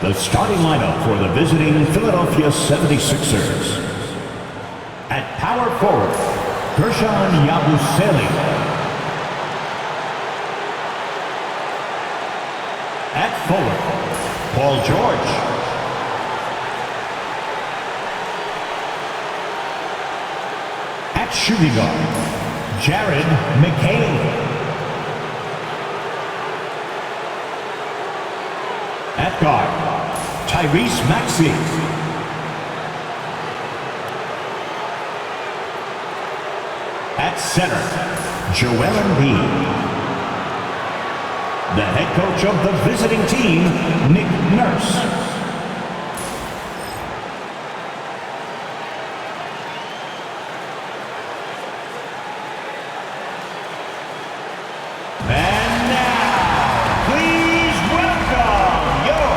The starting lineup for the visiting Philadelphia 76ers. At power forward, Gershon Yabusele. At forward, Paul George. At shooting guard, Jared McCain. At guard, Tyrese Maxey. At center, Joel Embiid. The head coach of the visiting team, Nick Nurse. And now, please welcome your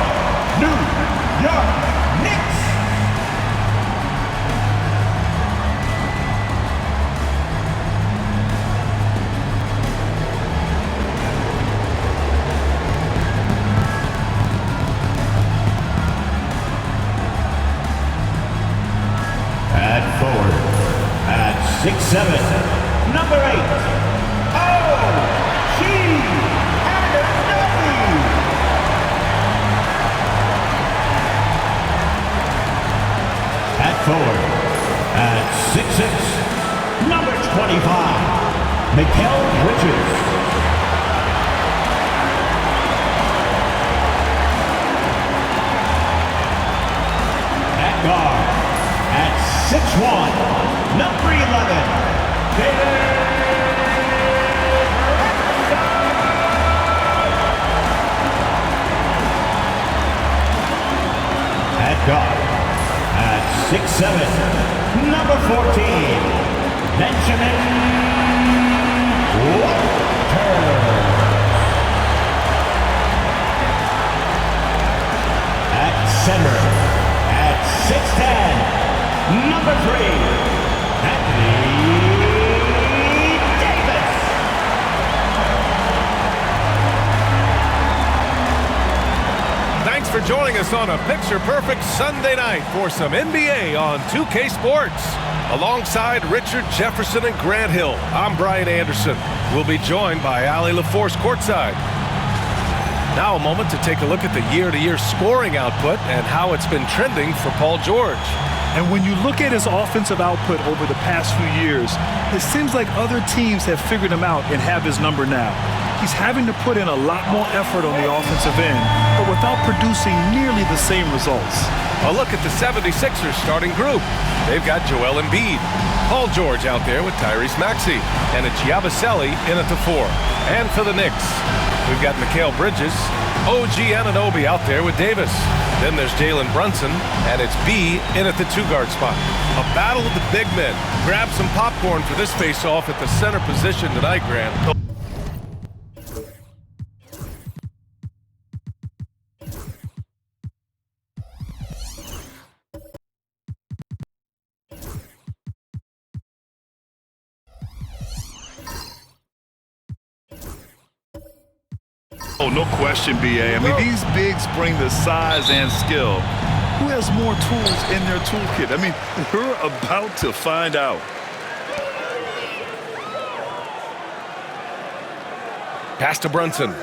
New York Knicks. At forward, at 6'7", number 8, O.G. Anunoby. At forward, at 6'6", number 25, Mikal Bridges. At guard, at 6'1", number 11, David. At guard, at 6'7", number 14, Benjamin Walker. At center, at 6'10", number 3, Anthony Davis. Thanks for joining us on a picture-perfect Sunday night for some NBA on 2K Sports. Alongside Richard Jefferson and Grant Hill, I'm Brian Anderson. We'll be joined by Allie LaForce courtside. Now a moment to take a look at the year-to-year scoring output and how it's been trending for Paul George. And when you look at his offensive output over the past few years, it seems like other teams have figured him out and have his number now. He's having to put in a lot more effort on the offensive end, but without producing nearly the same results. A look at the 76ers starting group. They've got Joel Embiid, Paul George out there with Tyrese Maxey, and it's Yabusele in at the 4. And for the Knicks, we've got Mikal Bridges, O.G. Anunoby out there with Davis. Then there's Jalen Brunson, and it's B in at the 2-guard spot. A battle of the big men. Grab some popcorn for this face-off at the center position tonight, Grant. Oh, no question, B.A. I mean, these bigs bring the size and skill. Who has more tools in their toolkit? I mean, we're about to find out. Pass to Brunson.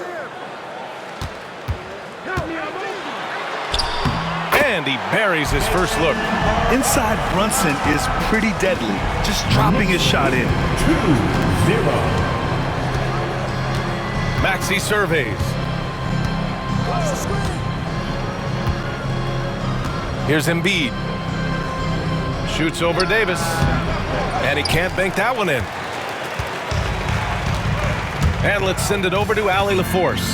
And he buries his first look. Inside Brunson is pretty deadly, just dropping his shot in. 2-0. Maxey surveys. Here's Embiid. Shoots over Davis. And he can't bank that one in. And let's send it over to Allie LaForce.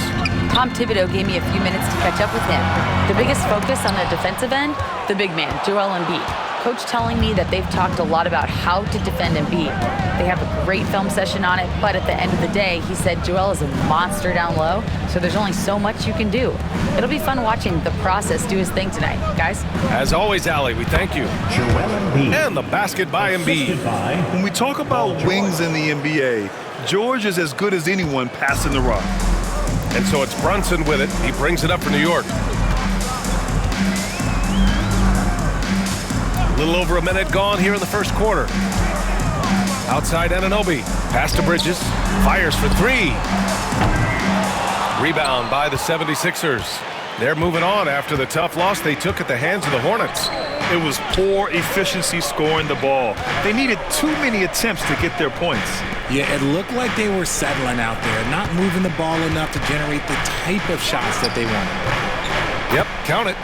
Tom Thibodeau gave me a few minutes to catch up with him. The biggest focus on the defensive end, the big man, Joel Embiid. Coach telling me that they've talked a lot about how to defend Embiid. They have a great film session on it, but at the end of the day, he said Joel is a monster down low, so there's only so much you can do. It'll be fun watching the process do his thing tonight, guys. As always, Allie, we thank you. Joel Embiid. And the basket by Embiid. When we talk about wings in the NBA, George is as good as anyone passing the rock. And so it's Brunson with it. He brings it up for New York. A little over a minute gone here in the first quarter. Outside Anunoby. Pass to Bridges. Fires for three. Rebound by the 76ers. They're moving on after the tough loss they took at the hands of the Hornets. It was poor efficiency scoring the ball. They needed too many attempts to get their points. Yeah, it looked like they were settling out there, not moving the ball enough to generate the type of shots that they wanted. Yep, count it.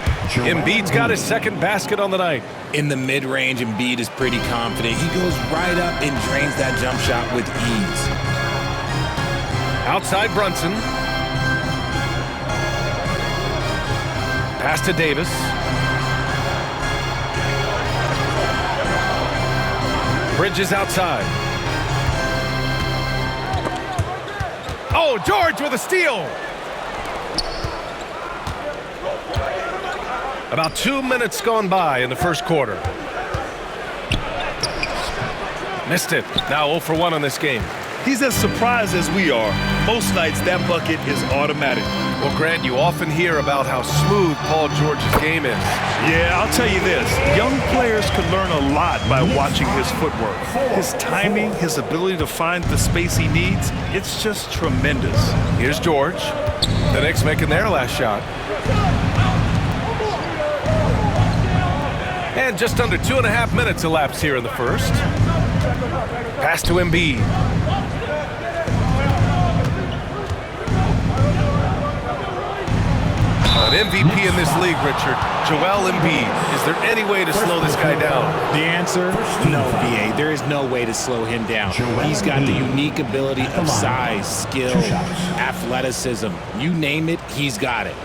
Embiid's got his second basket on the night. In the mid-range, Embiid is pretty confident. He goes right up and drains that jump shot with ease. Outside Brunson. Pass to Davis. Bridges outside. Oh, George with a steal. About 2 minutes gone by in the first quarter. Missed it. Now 0 for 1 on this game. He's as surprised as we are. Most nights, that bucket is automatic. Well, Grant, you often hear about how smooth Paul George's game is. Yeah, I'll tell you this. Young players can learn a lot by watching his footwork. His timing, his ability to find the space he needs, it's just tremendous. Here's George. The Knicks making their last shot. And just under 2.5 minutes elapsed here in the first. Pass to Embiid. An MVP in this league, Richard. Joel Embiid. Is there any way to slow this guy down? The answer, no, B.A. There is no way to slow him down. He's got the unique ability of size, skill, athleticism. You name it, he's got it.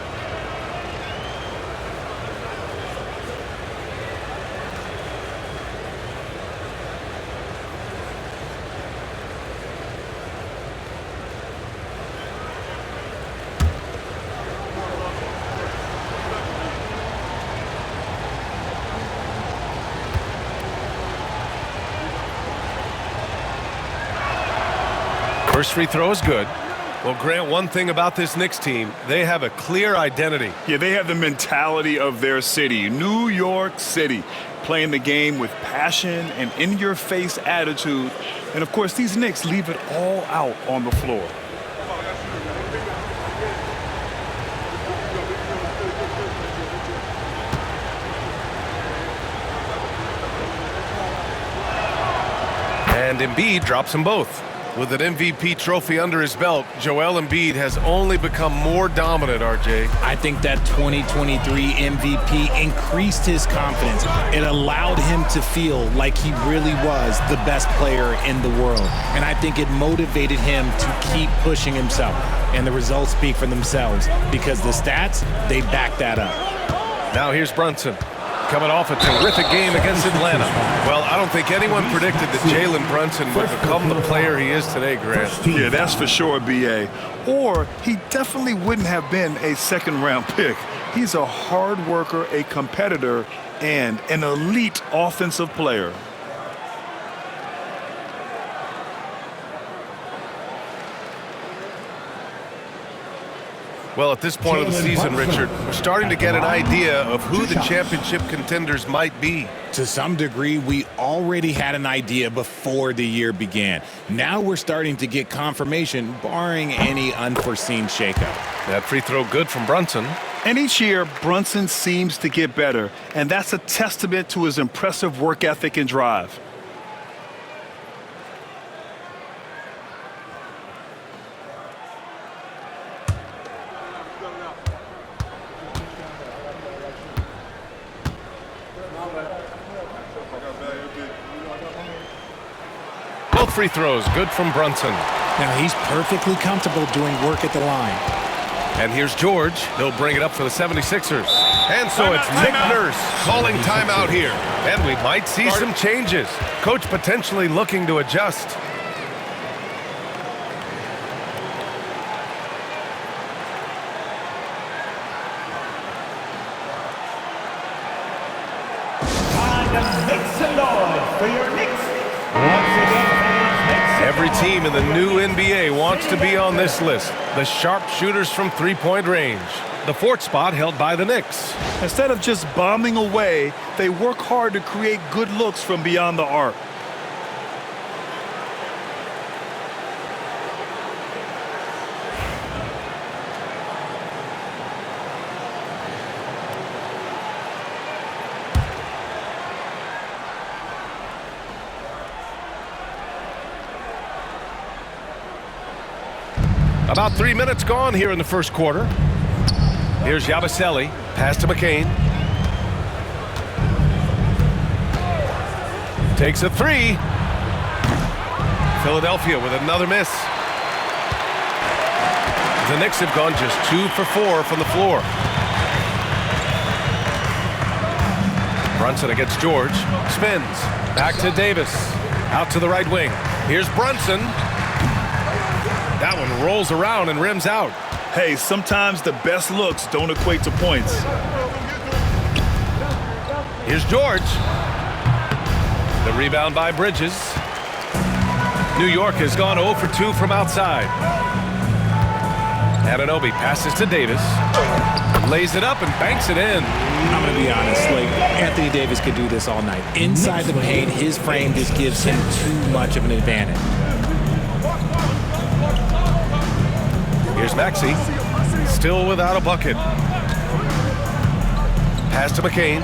First free throw is good. Well, Grant, one thing about this Knicks team, they have a clear identity. Yeah, they have the mentality of their city, New York City, playing the game with passion and in-your-face attitude. And, of course, these Knicks leave it all out on the floor. And Embiid drops them both. With an MVP trophy under his belt, Joel Embiid has only become more dominant, RJ. I think that 2023 MVP increased his confidence. It allowed him to feel like he really was the best player in the world. And I think it motivated him to keep pushing himself. And the results speak for themselves because the stats, they back that up. Now here's Brunson. Coming off a terrific game against Atlanta. Well, I don't think anyone predicted that Jalen Brunson would become the player he is today, Grant. Yeah, that's for sure, B.A. Or he definitely wouldn't have been a second-round pick. He's a hard worker, a competitor, and an elite offensive player. Well, at this point of the season, Richard, we're starting to get an idea of who the championship contenders might be. To some degree, we already had an idea before the year began. Now we're starting to get confirmation, barring any unforeseen shakeup. That free throw good from Brunson. And each year, Brunson seems to get better, and that's a testament to his impressive work ethic and drive. Both free throws good from Brunson. Now he's perfectly comfortable doing work at the line. And here's George. He'll bring it up for the 76ers. And so it's Nick Nurse calling timeout here. And we might see some changes. Coach potentially looking to adjust. Time to make some noise for your Knicks. Once again, fans, make some Every team in the new NBA wants to be on this list. The sharpshooters from three-point range. The fourth spot held by the Knicks. Instead of just bombing away, they work hard to create good looks from beyond the arc. About 3 minutes gone here in the first quarter. Here's Yabusele, pass to McCain. Takes a three. Philadelphia with another miss. The Knicks have gone just 2 for 4 from the floor. Brunson against George. Spins. Back to Davis. Out to the right wing. Here's Brunson. That one rolls around and rims out. Hey, sometimes the best looks don't equate to points. Here's George. The rebound by Bridges. New York has gone 0 for 2 from outside. Anunoby passes to Davis. Lays it up and banks it in. I'm going to be honest, like, Anthony Davis could do this all night. Inside the paint, his frame just gives him too much of an advantage. Here's Maxey, still without a bucket. Pass to McCain.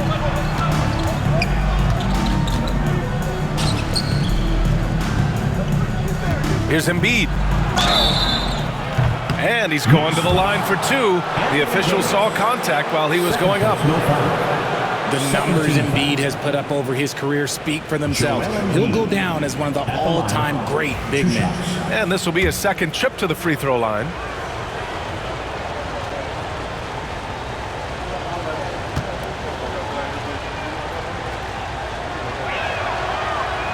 Here's Embiid. And he's going to the line for 2. The official saw contact while he was going up. The numbers Embiid has put up over his career speak for themselves. He'll go down as one of the all-time great big men. And this will be his second trip to the free throw line.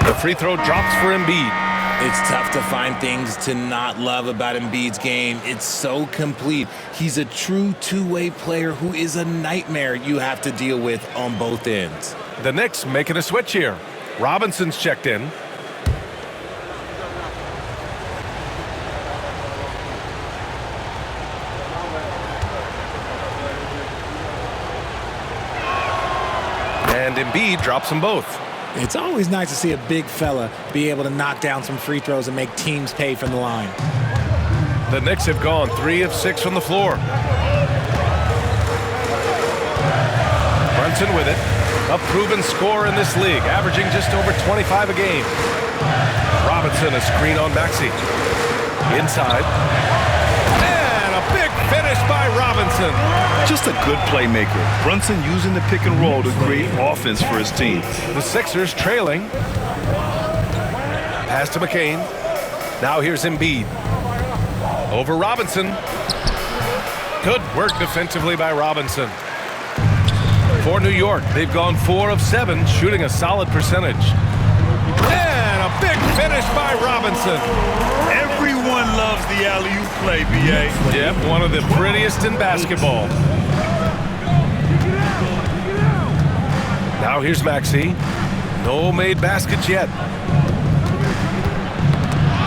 The free throw drops for Embiid. It's tough to find things to not love about Embiid's game. It's so complete. He's a true two-way player who is a nightmare you have to deal with on both ends. The Knicks making a switch here. Robinson's checked in. And Embiid drops them both. It's always nice to see a big fella be able to knock down some free throws and make teams pay from the line. The Knicks have gone 3 of 6 from the floor. Brunson with it. A proven scorer in this league, averaging just over 25 a game. Robinson, a screen on Maxey. Inside. And a big finish by Robinson. Just a good playmaker. Brunson using the pick and roll to create offense for his team. The Sixers trailing. Pass to McCain. Now here's Embiid. Over Robinson. Good work defensively by Robinson. For New York, they've gone 4 of 7, shooting a solid percentage. And a big finish by Robinson. Everyone loves the alley-oop play, B.A. Yep, one of the prettiest in basketball. Now here's Maxey. No made baskets yet.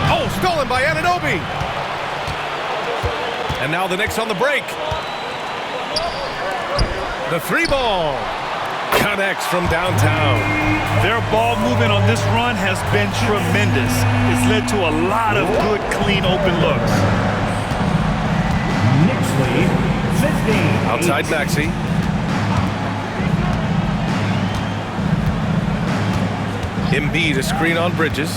Oh, stolen by Anunoby. And now the Knicks on the break. The 3-ball connects from downtown. Their ball movement on this run has been tremendous. It's led to a lot of good, clean, open looks. Knicks lead 15. Outside Maxey. Embiid, a screen on Bridges.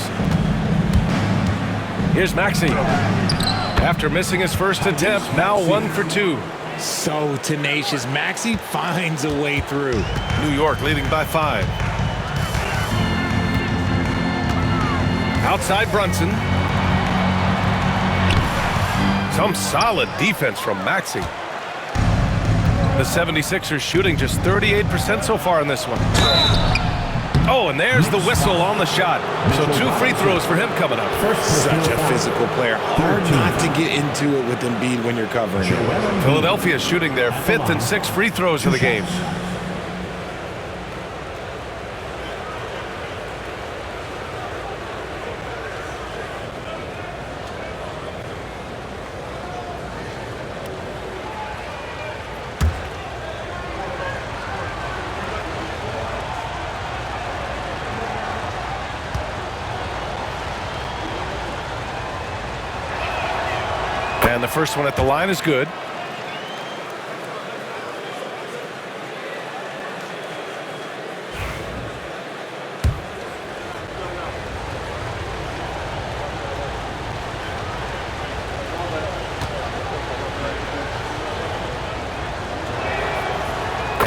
Here's Maxey. After missing his first attempt, now 1 for 2. So tenacious. Maxey finds a way through. New York leading by 5. Outside Brunson. Some solid defense from Maxey. The 76ers shooting just 38% so far in this one. Oh, and there's the whistle on the shot. So 2 free throws for him coming up. Such a physical player. Hard not to get into it with Embiid when you're covering him. Philadelphia shooting their 5th and 6th free throws of the game. And the first one at the line is good.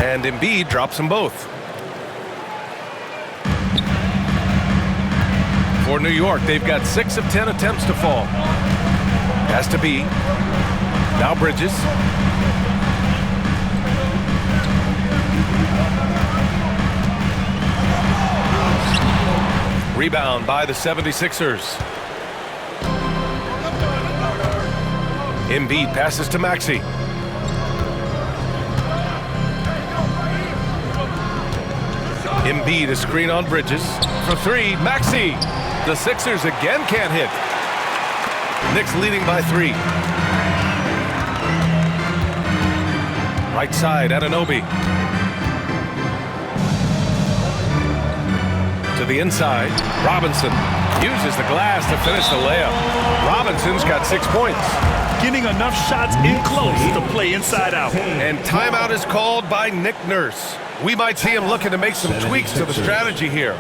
And Embiid drops them both. For New York, they've got 6 of 10 attempts to fall. Has to be. Now Bridges. Rebound by the 76ers. Embiid passes to Maxey. Embiid, a screen on Bridges. For 3, Maxey. The Sixers again can't hit. Knicks leading by 3. Right side, Anunoby. To the inside, Robinson uses the glass to finish the layup. Robinson's got 6 points. Getting enough shots in close to play inside out. And timeout is called by Nick Nurse. We might see him looking to make some tweaks to the strategy here.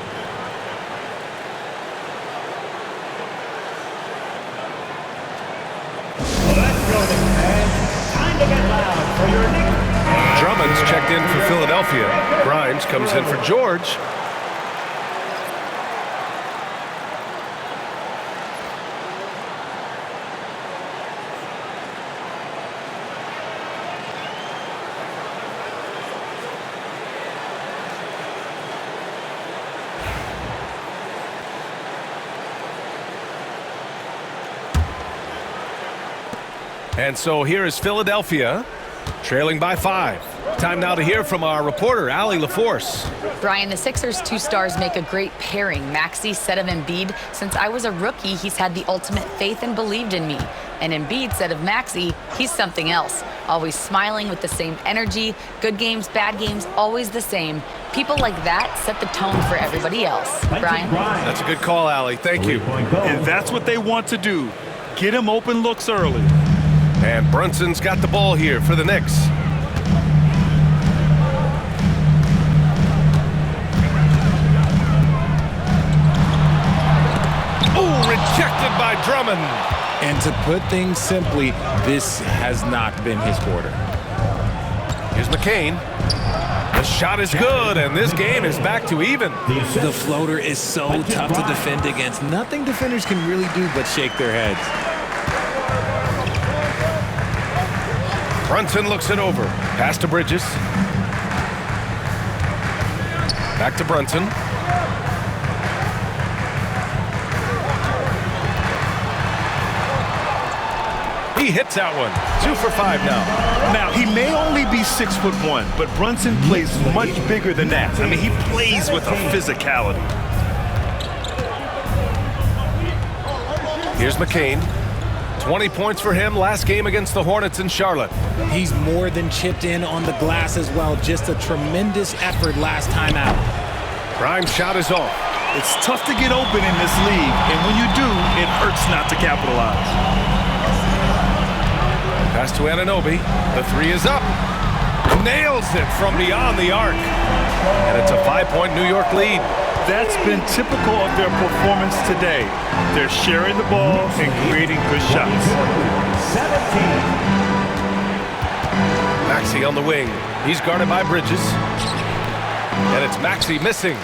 Drummond's checked in for Philadelphia. Grimes comes in for George. And so here is Philadelphia, trailing by 5. Time now to hear from our reporter, Allie LaForce. Brian, the Sixers' 2 stars make a great pairing. Maxey said of Embiid, since I was a rookie, he's had the ultimate faith and believed in me. And Embiid said of Maxey, he's something else. Always smiling with the same energy. Good games, bad games, always the same. People like that set the tone for everybody else. Brian? That's a good call, Allie. Thank you. And that's what they want to do. Get him open looks early. And Brunson's got the ball here for the Knicks. Oh, rejected by Drummond. And to put things simply, this has not been his quarter. Here's McCain. The shot is good, and this game is back to even. The floater is so tough to defend against. Nothing defenders can really do but shake their heads. Brunson looks it over. Pass to Bridges. Back to Brunson. He hits that one. 2 for 5 now. Now, he may only be 6'1", but Brunson plays much bigger than that. I mean, he plays with a physicality. Here's McCain. 20 points for him last game against the Hornets in Charlotte. He's more than chipped in on the glass as well. Just a tremendous effort last time out. Grimes' shot is off. It's tough to get open in this league, and when you do, it hurts not to capitalize. Pass to Anunoby. The 3 is up. Nails it from beyond the arc. And it's a 5-point New York lead. That's been typical of their performance today. They're sharing the ball and creating good shots. 17. Maxey on the wing. He's guarded by Bridges. And it's Maxey missing.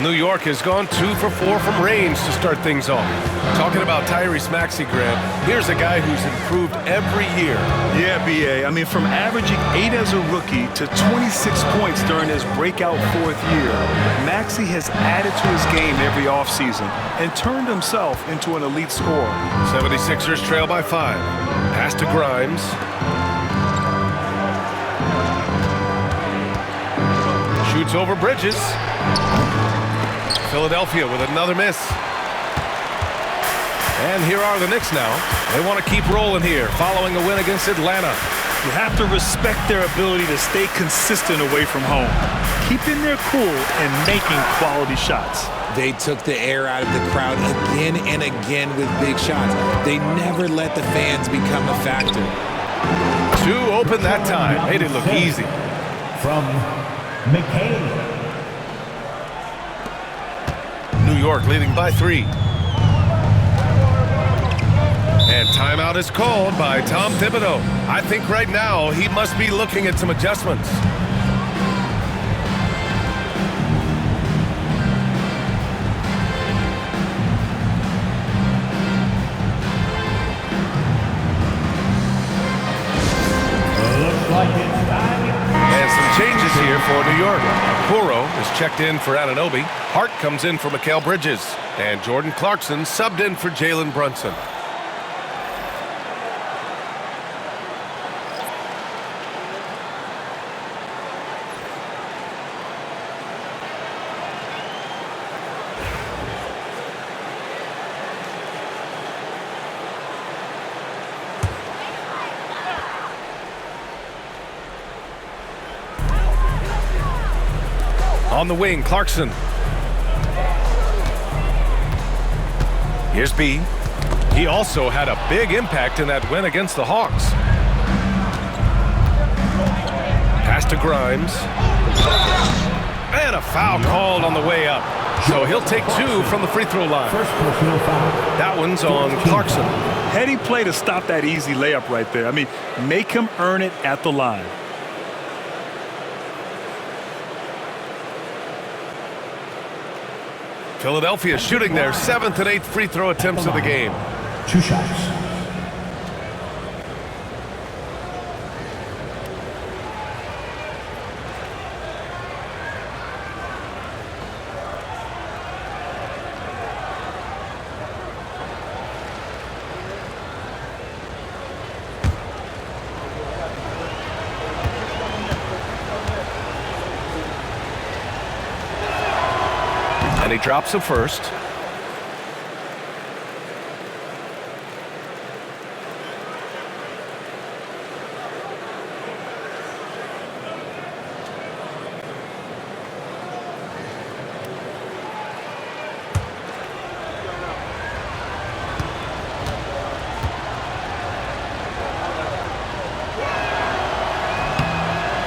New York has gone 2 for 4 from range to start things off. Talking about Tyrese Maxey, Graham, here's a guy who's improved every year. Yeah, B.A. I mean, from averaging 8 as a rookie to 26 points during his breakout 4th year, Maxey has added to his game every offseason and turned himself into an elite scorer. 76ers trail by 5. Pass to Grimes. Shoots over Bridges. Philadelphia with another miss. And here are the Knicks now. They want to keep rolling here following a win against Atlanta. You have to respect their ability to stay consistent away from home, keeping their cool and making quality shots. They took the air out of the crowd again and again with big shots. They never let the fans become a factor. 2 open that time. Made it look easy. From McCain. New York leading by 3. And timeout is called by Tom Thibodeau. I think right now he must be looking at some adjustments. And some changes here for New York. Kuro is checked in for Anunoby. Hart comes in for Mikal Bridges. And Jordan Clarkson subbed in for Jalen Brunson. On the wing, Clarkson. Here's B. He also had a big impact in that win against the Hawks. Pass to Grimes. And a foul called on the way up. So he'll take 2 from the free throw line. First personal foul. That one's on Clarkson. Heady play to stop that easy layup right there. I mean, make him earn it at the line. Philadelphia shooting their 7th and 8th free throw attempts of the game. 2 shots. And he drops the first.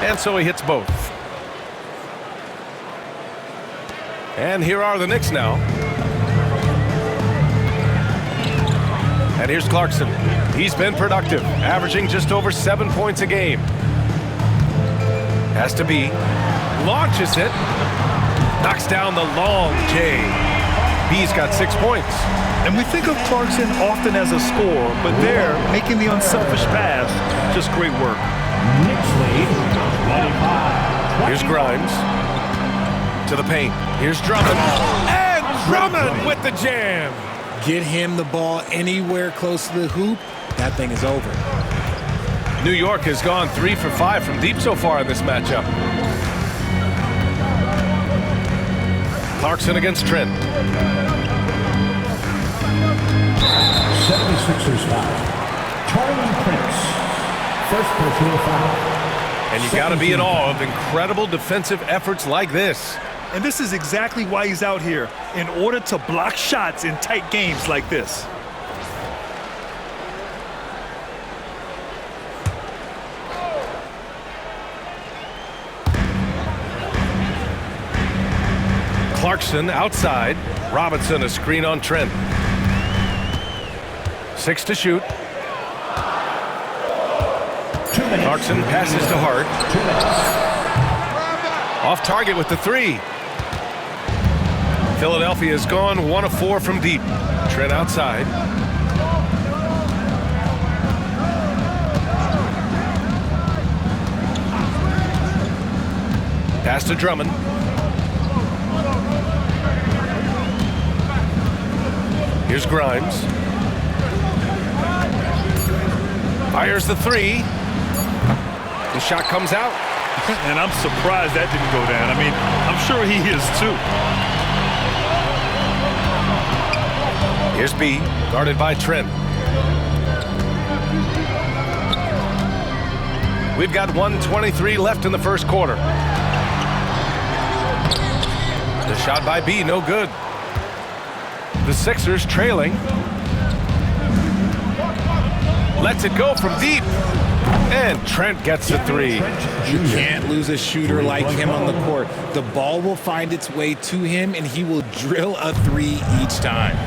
And so he hits both. And here are the Knicks now. And here's Clarkson. He's been productive, averaging just over 7 points a game. Has to be. Launches it. Knocks down the long J. B's got 6 points. And we think of Clarkson often as a scorer, but there, making the unselfish pass, just great work. Knicks lead 25. Here's Grimes. To the paint. Here's Drummond. And Drummond with the jam. Get him the ball anywhere close to the hoop, that thing is over. New York has gone 3 for 5 from deep so far in this matchup. Clarkson against Trent. 76ers foul. Taurean Prince. First personal foul. And you got to be in awe of incredible defensive efforts like this. And this is exactly why he's out here, in order to block shots in tight games like this. Clarkson outside. Robinson a screen on Trent. 6 to shoot. Clarkson passes to Hart. Off target with the 3. Philadelphia has gone 1 of 4 from deep. Trent outside. Pass to Drummond. Here's Grimes. Fires the 3. The shot comes out. And I'm surprised that didn't go down. I mean, I'm sure he is too. Here's B, guarded by Trent. We've got 1:23 left in the first quarter. The shot by B, no good. The Sixers trailing. Lets it go from deep. And Trent gets the three. You can't lose a shooter like him on the court. The ball will find its way to him, and he will drill a three each time.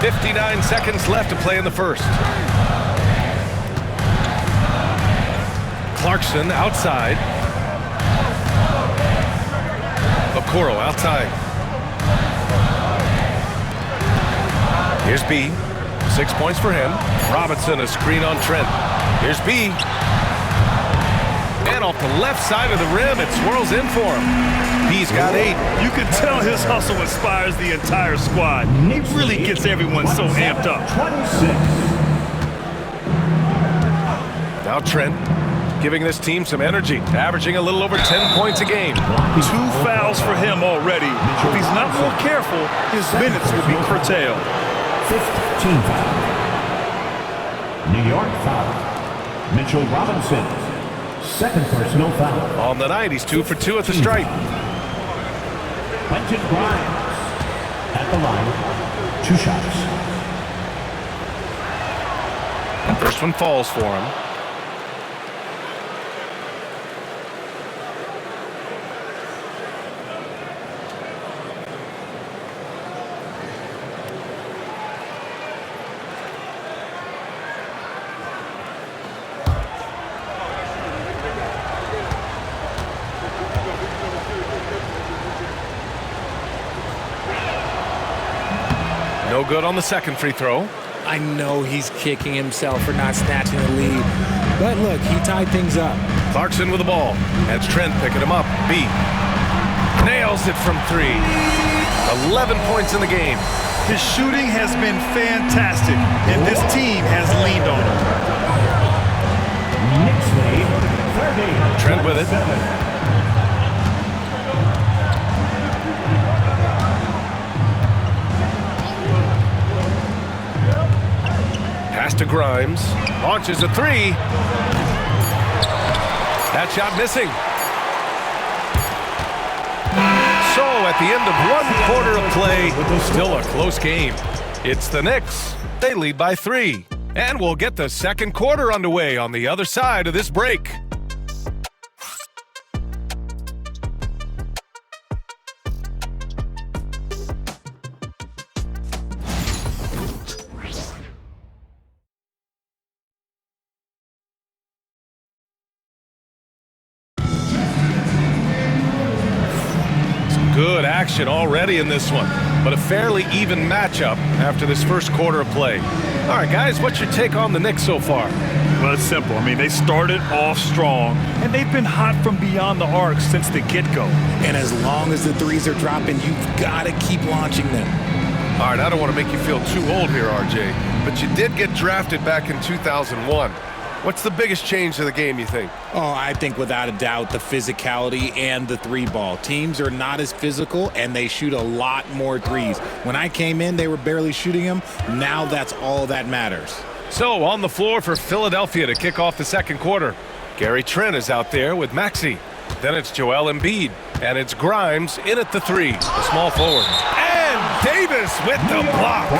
59 seconds left to play in the first. Clarkson outside. Okoro outside. Here's B. 6 points for him. Robinson, a screen on Trent. Here's B. And off the left side of the rim, it swirls in for him. B's got 8. You can tell his hustle inspires the entire squad. He really gets everyone so amped up. 26. Now Trent giving this team some energy, averaging a little over 10 points a game. 2 fouls for him already. If he's not more careful, his minutes will be curtailed. 15 foul. New York foul. Mitchell Robinson. Second personal foul. On the night, he's 2 for 2 at the stripe. Quentin Grimes at the line. 2 shots. First one falls for him. No good on the second free throw. I know he's kicking himself for not snatching the lead. But look, he tied things up. Clarkson with the ball. That's Trent picking him up. B. Nails it from 3. 11 points in the game. His shooting has been fantastic, and this team has leaned on him. Knicks lead. 30. Trent with it. Pass to Grimes. Launches a 3. That shot missing. So at the end of 1 quarter of play, still a close game. It's the Knicks. They lead by 3. And we'll get the second quarter underway on the other side of this break. Good action already in this one, but a fairly even matchup after this first quarter of play. All right, guys, what's your take on the Knicks so far? Well, it's simple. I mean, they started off strong, and they've been hot from beyond the arc since the get-go. And as long as the threes are dropping, you've got to keep launching them. All right, I don't want to make you feel too old here, RJ, but you did get drafted back in 2001. What's the biggest change to the game, you think? Oh, I think without a doubt the physicality and the 3-ball. Teams are not as physical, and they shoot a lot more threes. When I came in, they were barely shooting them. Now that's all that matters. So on the floor for Philadelphia to kick off the second quarter. Gary Trent is out there with Maxey. Then it's Joel Embiid, and it's Grimes in at the 3, the small forward. And Davis with the block.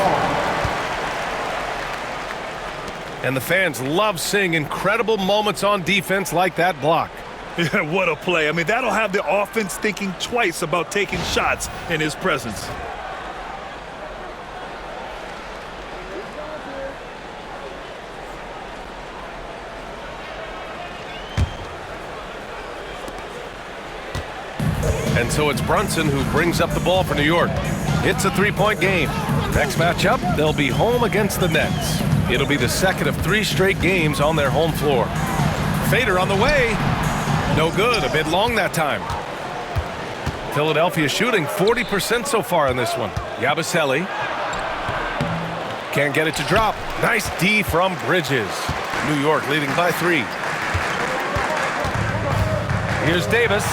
And the fans love seeing incredible moments on defense like that block. Yeah, what a play. I mean, that'll have the offense thinking twice about taking shots in his presence. And so it's Brunson who brings up the ball for New York. It's a 3-point game. Next matchup, they'll be home against the Nets. It'll be the second of 3 straight games on their home floor. Fader on the way. No good, a bit long that time. Philadelphia shooting 40% so far in this one. Yabusele. Can't get it to drop. Nice D from Bridges. New York leading by 3. Here's Davis.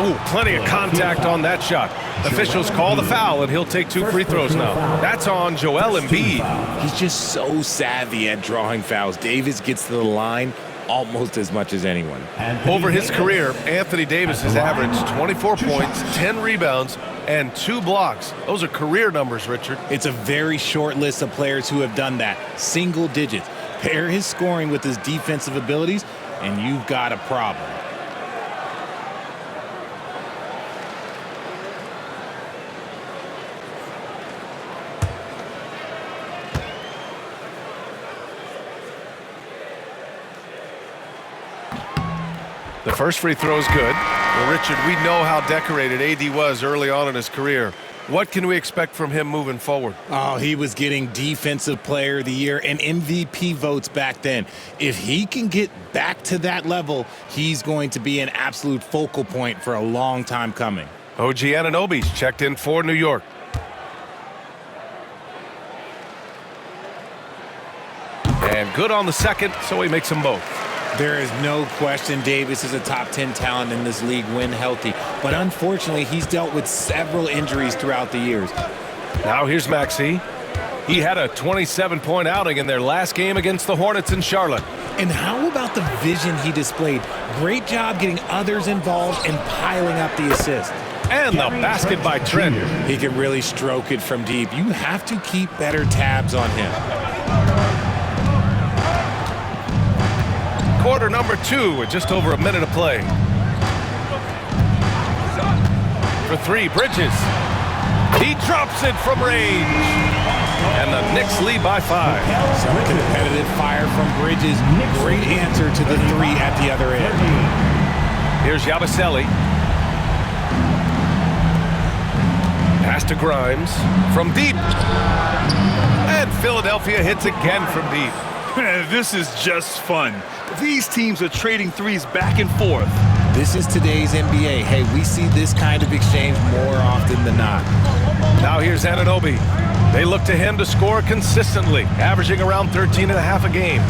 Ooh, plenty of contact on that shot. Officials call the foul, and he'll take 2 free throws now. That's on Joel Embiid. He's just so savvy at drawing fouls. Davis gets to the line almost as much as anyone. Over his career, Anthony Davis has averaged 24 points, 10 rebounds, and 2 blocks. Those are career numbers, Richard. It's a very short list of players who have done that. Single digits. Pair his scoring with his defensive abilities, and you've got a problem. The first free throw is good. Well, Richard, we know how decorated AD was early on in his career. What can we expect from him moving forward? Oh, he was getting Defensive Player of the Year and MVP votes back then. If he can get back to that level, he's going to be an absolute focal point for a long time coming. OG Anunoby's checked in for New York. And good on the second, so he makes them both. There is no question Davis is a top 10 talent in this league when healthy, but unfortunately he's dealt with several injuries throughout the years. Now here's Maxey. He had a 27-point outing in their last game against the Hornets in Charlotte. And how about the vision he displayed? Great job getting others involved and piling up the assist. And the basket by Trent. He can really stroke it from deep. You have to keep better tabs on him. Quarter number 2 with just over a minute of play. For 3, Bridges. He drops it from range. And the Knicks lead by 5. Some competitive fire from Bridges. Great answer to the 3 at the other end. Here's Yabusele. Pass to Grimes from deep. And Philadelphia hits again from deep. This is just fun. These teams are trading threes back and forth. This is today's NBA. Hey, we see this kind of exchange more often than not. Now here's Anunoby. They look to him to score consistently, averaging around 13.5 a game.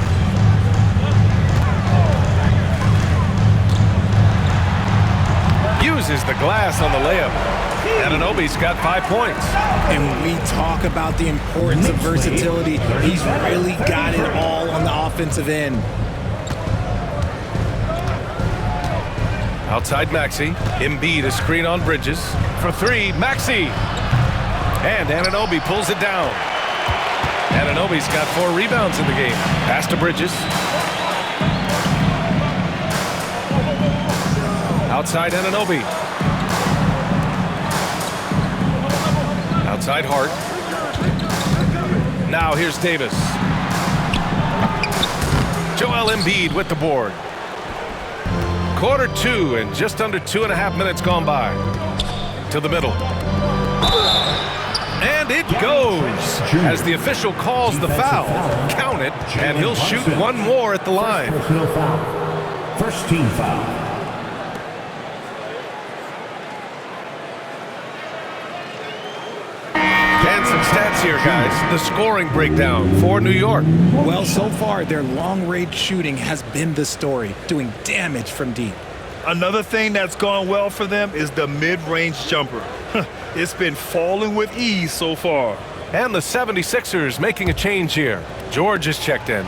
Uses the glass on the layup. Anunoby's got 5 points. And when we talk about the importance of versatility, he's really got it all on the offensive end. Outside Maxey. Embiid a screen on Bridges. For 3, Maxey. And Anunoby pulls it down. Anunoby's got 4 rebounds in the game. Pass to Bridges. Outside Anunoby. Outside Hart. Now here's Davis. Joel Embiid with the board. Quarter 2 and just under 2.5 minutes gone by. To the middle. And it goes as the official calls the foul. Count it, and he'll shoot 1 more at the line. First team foul. And some stats here, guys. The scoring breakdown for New York. Well, so far, their long-range shooting has been the story, doing damage from deep. Another thing that's gone well for them is the mid-range jumper. It's been falling with ease so far. And the 76ers making a change here. George is checked in.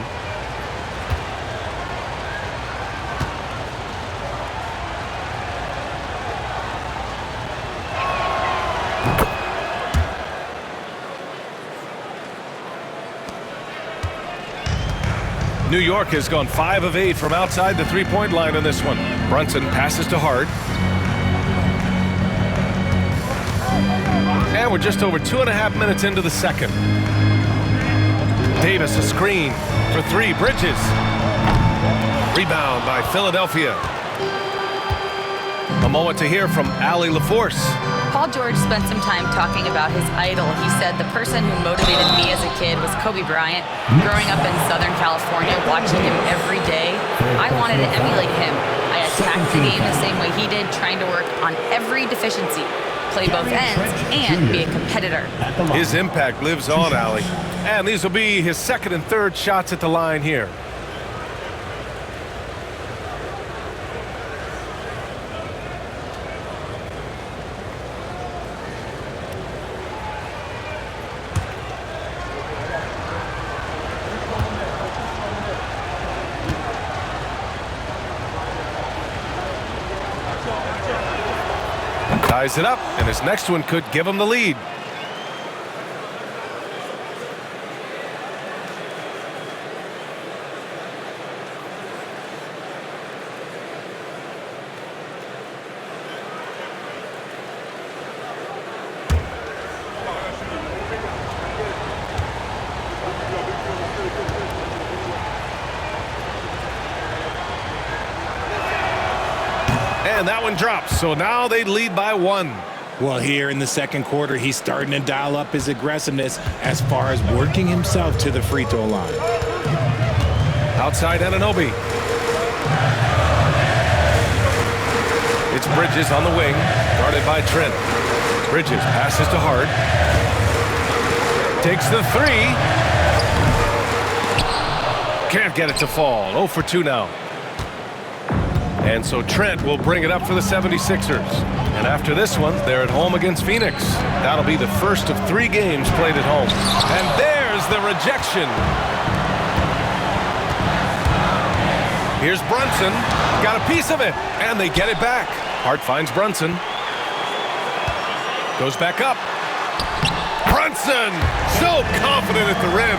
New York has gone 5 of 8 from outside the three-point line in this one. Brunson passes to Hart. And we're just over 2.5 minutes into the second. Davis a screen for 3. Bridges. Rebound by Philadelphia. A moment to hear from Allie LaForce. Paul George spent some time talking about his idol. He said, the person who motivated me as a kid was Kobe Bryant. Growing up in Southern California, watching him every day, I wanted to emulate him. I attacked the game the same way he did, trying to work on every deficiency, play both ends, and be a competitor. His impact lives on, Allie. And these will be his second and third shots at the line here. ties it up, and his next one could give him the lead. And that one drops, so now they lead by 1. Well, here in the second quarter, he's starting to dial up his aggressiveness as far as working himself to the free throw line. Outside Anunoby. It's Bridges on the wing, guarded by Trent. Bridges passes to Hart. Takes the 3. Can't get it to fall. 0 for 2 now. And so Trent will bring it up for the 76ers. And after this one, they're at home against Phoenix. That'll be the first of 3 games played at home. And there's the rejection. Here's Brunson. Got a piece of it. And they get it back. Hart finds Brunson. Goes back up. Brunson! So confident at the rim.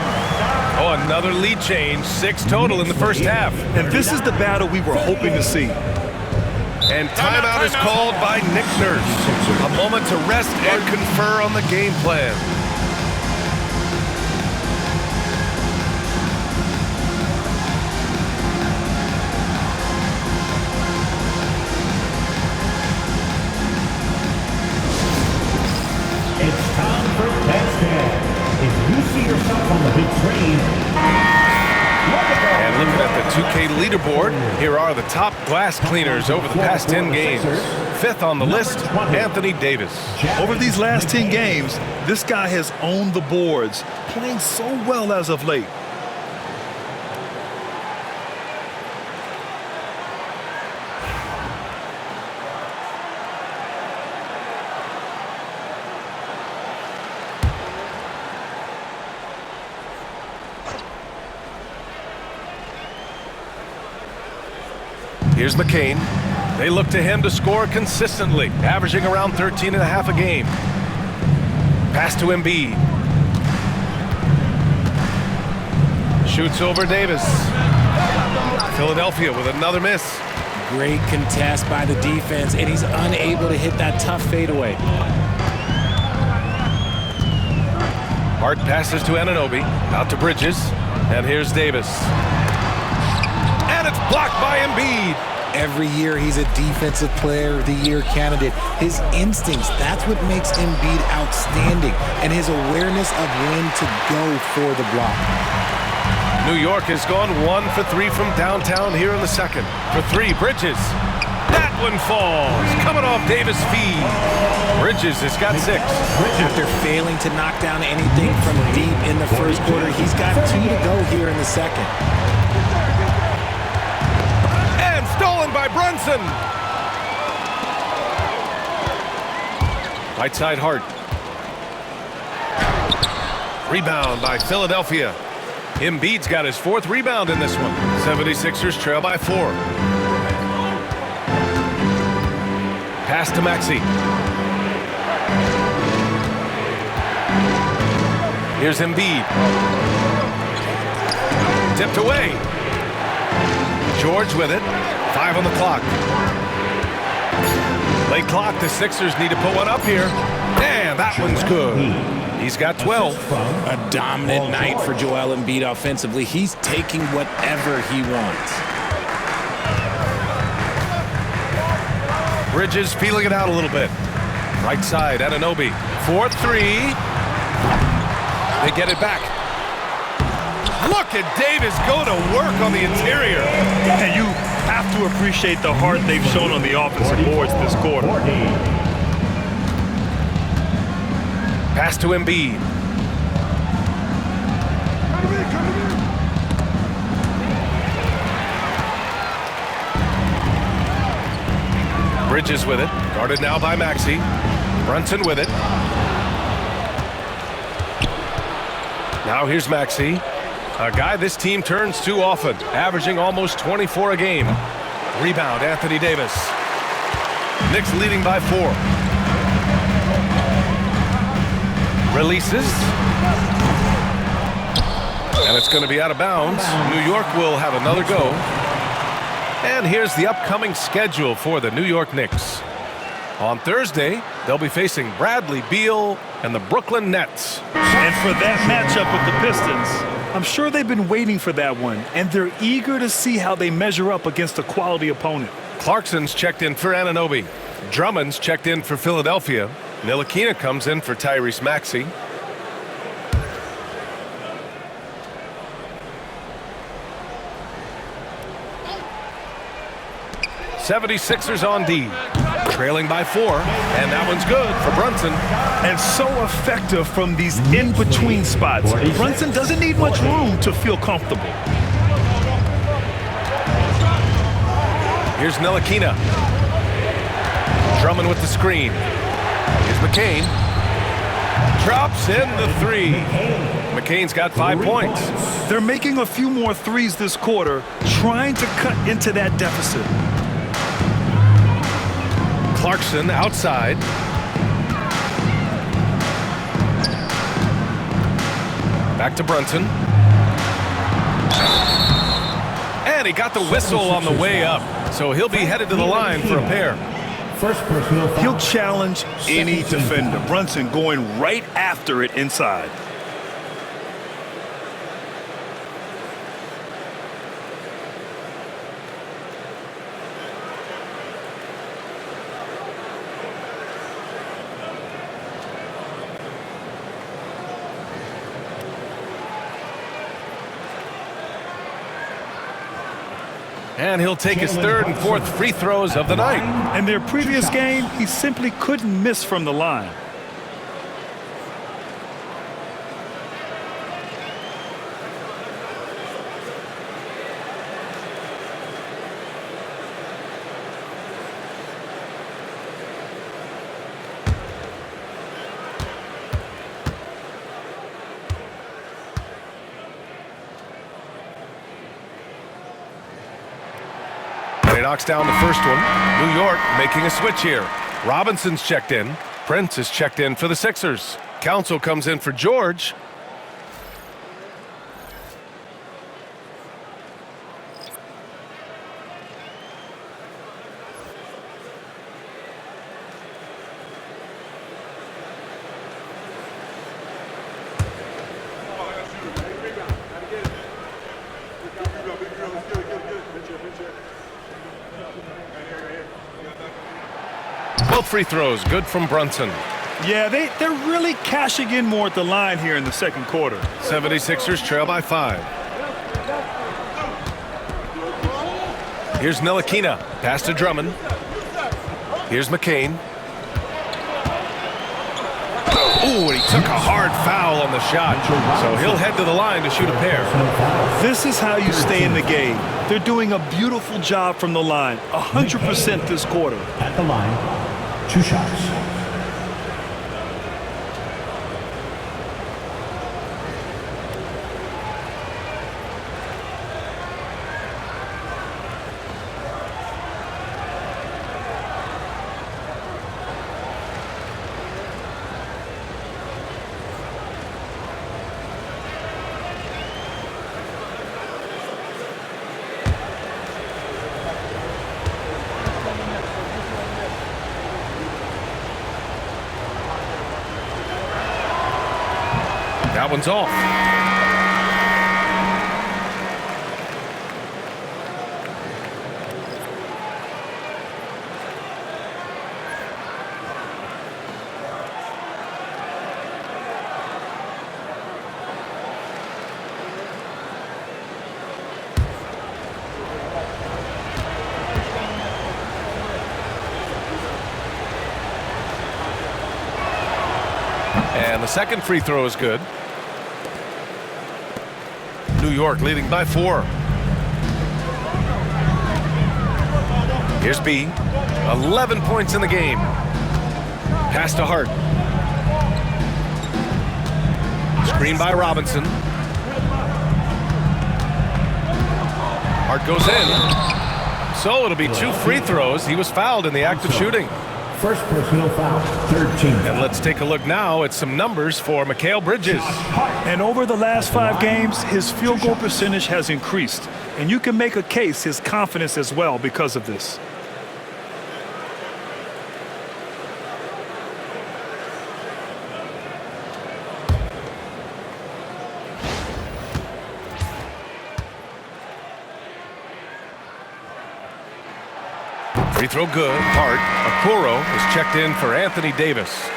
Oh, another lead change. 6 total in the first half. And this is the battle we were hoping to see. And timeout is called by Nick Nurse. A moment to rest and confer on the game plan. It's time for basket. If you see yourself on the big screen, and looking at the 2K leaderboard, here are the top glass cleaners over the past 10 games. 5th on the list, Anthony Davis. Over these last 10 games, this guy has owned the boards, playing so well as of late. Here's McCain. They look to him to score consistently, averaging around 13.5 a game. Pass to Embiid. Shoots over Davis. Philadelphia with another miss. Great contest by the defense, and he's unable to hit that tough fadeaway. Hart passes to Anunoby. Out to Bridges. And here's Davis. And it's blocked by Embiid. Every year he's a Defensive Player of the Year candidate. His instincts, that's what makes Embiid outstanding, and his awareness of when to go for the block. New York has gone 1 for 3 from downtown here in the second. For 3, Bridges. That one falls. Coming off Davis' feed. Bridges has got 6. After failing to knock down anything from deep in the first quarter, he's got 2 to go here in the second. Stolen by Brunson. Right side Hart. Rebound by Philadelphia. Embiid's got his 4th rebound in this one. 76ers trail by 4. Pass to Maxey. Here's Embiid. Tipped away. George with it. 5 on the clock. Late clock. The Sixers need to put one up here. And that one's good. He's got 12. A dominant night for Joel Embiid offensively. He's taking whatever he wants. Bridges feeling it out a little bit. Right side, Anunoby. 4-3. They get it back. Look at Davis go to work on the interior. And you have to appreciate the heart they've shown on the offensive boards this quarter. Pass to Embiid. Bridges with it. Guarded now by Maxey. Brunson with it. Now here's Maxey. A guy this team turns to often, averaging almost 24 a game. Rebound, Anthony Davis. Knicks leading by 4. Releases. And it's going to be out of bounds. New York will have another go. And here's the upcoming schedule for the New York Knicks. On Thursday, they'll be facing Bradley Beal and the Brooklyn Nets. And for that matchup with the Pistons, I'm sure they've been waiting for that one, and they're eager to see how they measure up against a quality opponent. Clarkson's checked in for Anunoby. Drummond's checked in for Philadelphia. Ntilikina comes in for Tyrese Maxey. '76ers on D. Trailing by 4, and that one's good for Brunson. And so effective from these in-between spots. Brunson doesn't need much room to feel comfortable. Here's Ntilikina. Drummond with the screen. Here's McCain. Drops in the 3. McCain's got 5 points. They're making a few more threes this quarter, trying to cut into that deficit. Clarkson outside. Back to Brunson. And he got the whistle on the way up, so he'll be headed to the line for a pair. First personal foul. He'll challenge any defender. Brunson going right after it inside. And he'll take his 3rd and 4th free throws of the night. In their previous game, he simply couldn't miss from the line. He knocks down the first one. New York making a switch here. Robinson's checked in. Prince is checked in for the Sixers. Council comes in for George. Both free throws good from Brunson. Yeah, they're really cashing in more at the line here in the second quarter. 76ers trail by 5. Here's Ntilikina. Pass to Drummond. Here's McCain. Ooh, and he took a hard foul on the shot. So he'll head to the line to shoot a pair. This is how you stay in the game. They're doing a beautiful job from the line. 100% this quarter. At the line, 2 shots. That one's off. And the second free throw is good. New York leading by 4. Here's B. 11 points in the game. Pass to Hart. Screen by Robinson. Hart goes in. So it'll be 2 free throws. He was fouled in the act of shooting. First personal foul, third team foul. And let's take a look now at some numbers for Mikal Bridges. And over the last 5 games, his field goal percentage has increased. And you can make a case his confidence as well because of this. Free throw good. Hart. Okoro is checked in for Anthony Davis.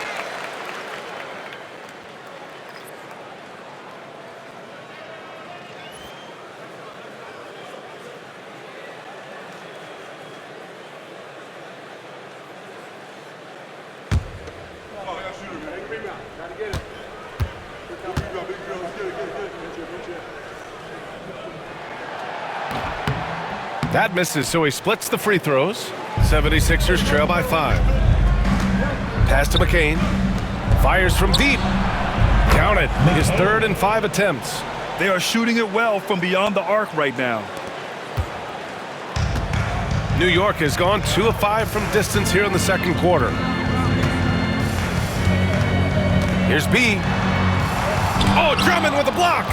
That misses, so he splits the free throws. 76ers trail by 5. Pass to McCain. Fires from deep. Count it. His 3rd and 5 attempts. They are shooting it well from beyond the arc right now. New York has gone 2 of 5 from distance here in the second quarter. Here's B. Oh, Drummond with a block.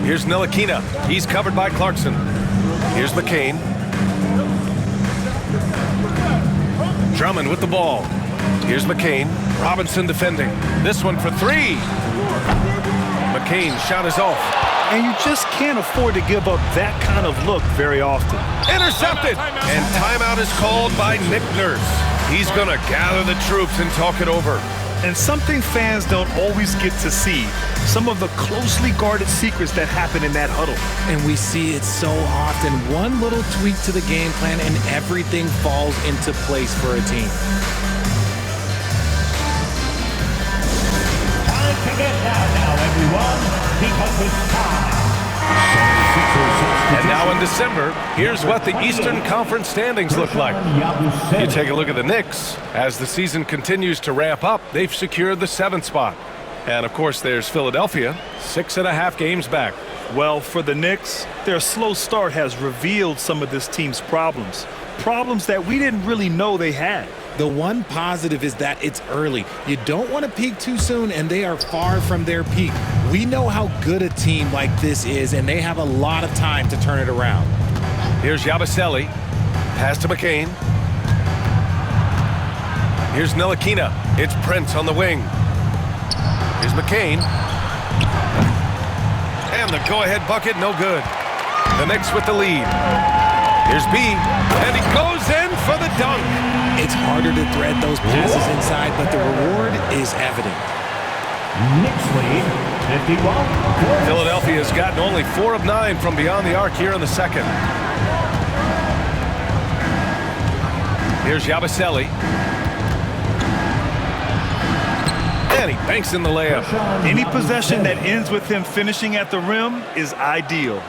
Here's Ntilikina. He's covered by Clarkson. Here's McCain. Drummond with the ball. Here's McCain. Robinson defending. This one for 3. McCain's shot is off. And you just can't afford to give up that kind of look very often. Intercepted. And timeout is called by Nick Nurse. He's going to gather the troops and talk it over. And something fans don't always get to see, some of the closely guarded secrets that happen in that huddle. And we see it so often. One little tweak to the game plan and everything falls into place for a team. Time to get down now, everyone, because it's time. And now in December, here's what the Eastern Conference standings look like. You take a look at the Knicks. As the season continues to ramp up, they've secured the 7th spot. And of course, there's Philadelphia, 6.5 games back. Well, for the Knicks, their slow start has revealed some of this team's problems. Problems that we didn't really know they had. The one positive is that it's early. You don't want to peak too soon, and they are far from their peak. We know how good a team like this is, and they have a lot of time to turn it around. Here's Yabusele. Pass to McCain. Here's Ntilikina. It's Prince on the wing. Here's McCain. And the go-ahead bucket, no good. The Knicks with the lead. Here's B, and he goes in for the dunk. It's harder to thread those passes inside, but the reward is evident. Knicks lead, 51. Philadelphia has gotten only 4 of 9 from beyond the arc here in the second. Here's Yabusele. And he banks in the layup. Any possession that ends with him finishing at the rim is ideal.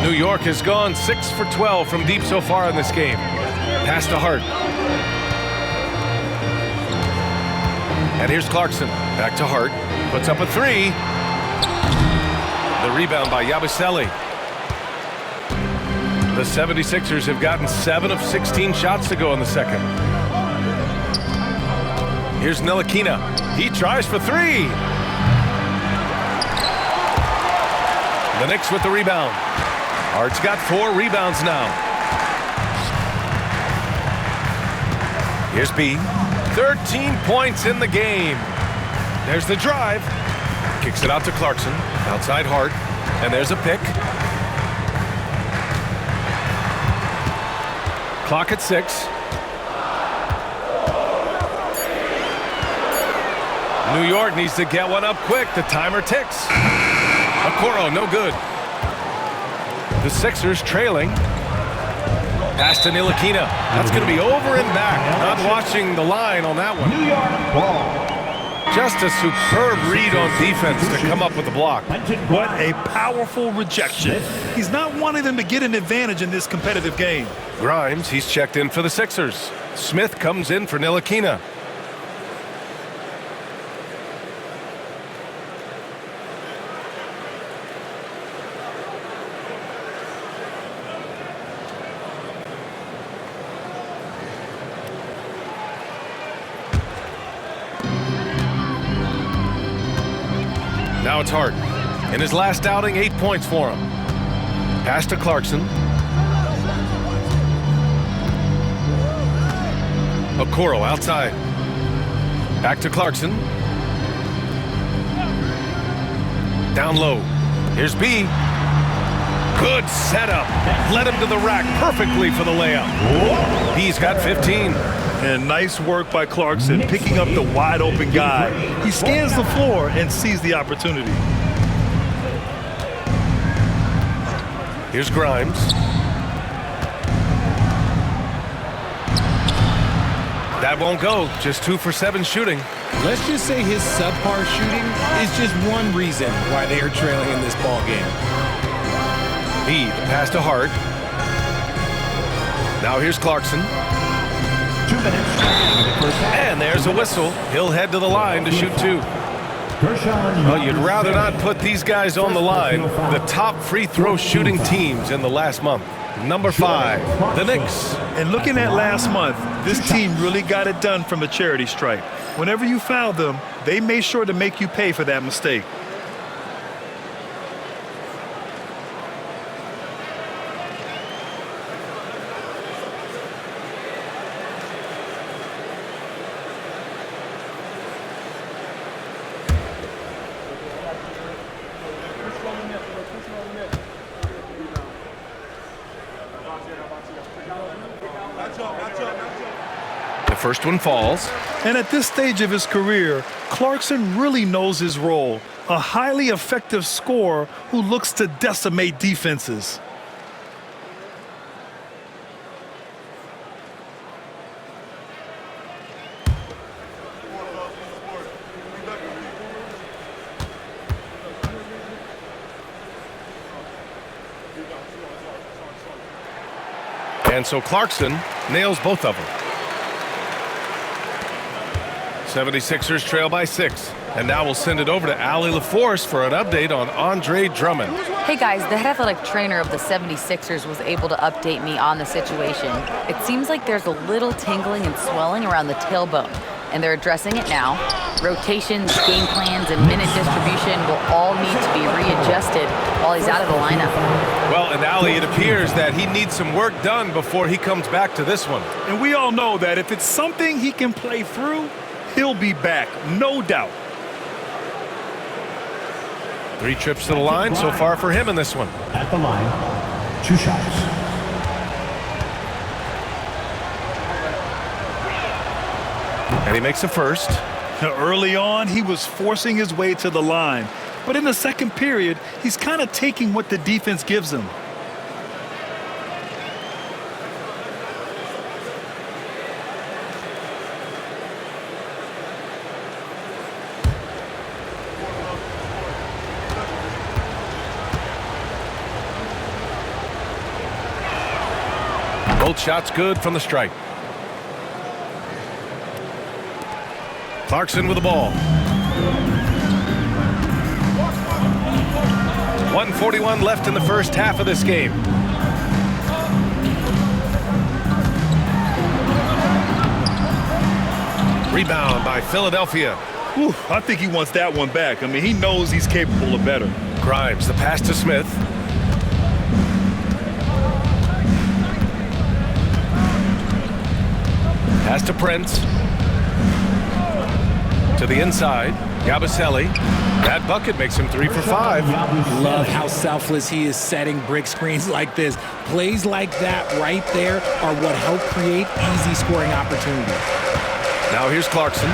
New York has gone 6 for 12 from deep so far in this game. Pass to Hart. And here's Clarkson. Back to Hart. Puts up a 3. The rebound by Yabusele. The 76ers have gotten 7 of 16 shots to go in the second. Here's Ntilikina. He tries for 3. The Knicks with the rebound. Hart's got 4 rebounds now. Here's B. 13 points in the game. There's the drive. Kicks it out to Clarkson. Outside Hart. And there's a pick. Clock at 6. New York needs to get one up quick. The timer ticks. Okoro, no good. The Sixers trailing. Pass to Ntilikina. That's going to be over and back. Not watching the line on that one. New York ball. Just a superb read on defense to come up with the block. What a powerful rejection. He's not wanting them to get an advantage in this competitive game. Grimes, he's checked in for the Sixers. Smith comes in for Ntilikina. Now it's Hart. In his last outing, 8 points for him. Pass to Clarkson. Okoro outside. Back to Clarkson. Down low. Here's B. Good setup. Led him to the rack perfectly for the layup. B's got 15. And nice work by Clarkson, picking up the wide open guy. He scans the floor and sees the opportunity. Here's Grimes. That won't go. Just 2 for 7 shooting. Let's just say his subpar shooting is just one reason why they are trailing in this ball game. B, pass to Hart. Now here's Clarkson. 2 minutes. And there's a whistle. He'll head to the line to shoot 2. Well, you'd rather not put these guys on the line. The top free throw shooting teams in the last month. Number 5, the Knicks. And looking at last month, this team really got it done from the charity stripe. Whenever you foul them, they made sure to make you pay for that mistake. The first one falls. And at this stage of his career, Clarkson really knows his role. A highly effective scorer who looks to decimate defenses. And so Clarkson nails both of them. 76ers trail by 6. And now we'll send it over to Allie LaForce for an update on Andre Drummond. Hey guys, the head athletic trainer of the 76ers was able to update me on the situation. It seems like there's a little tingling and swelling around the tailbone, and they're addressing it now. Rotations, game plans, and minute distribution will all need to be readjusted while he's out of the lineup. Well, and Allie, it appears that he needs some work done before he comes back to this one. And we all know that if it's something he can play through, he'll be back, no doubt. 3 trips to the line so far for him in this one. At the line, 2 shots. And he makes the first. Early on, he was forcing his way to the line. But in the second period, he's kind of taking what the defense gives him. Both shots good from the stripe. Clarkson with the ball. 1:41 left in the first half of this game. Rebound by Philadelphia. Whew, I think he wants that one back. I mean, he knows he's capable of better. Grimes, the pass to Smith. Pass to Prince. To the inside. Yabusele. That bucket makes him 3 for 5. Love how selfless he is setting brick screens like this. Plays like that right there are what help create easy scoring opportunities. Now here's Clarkson.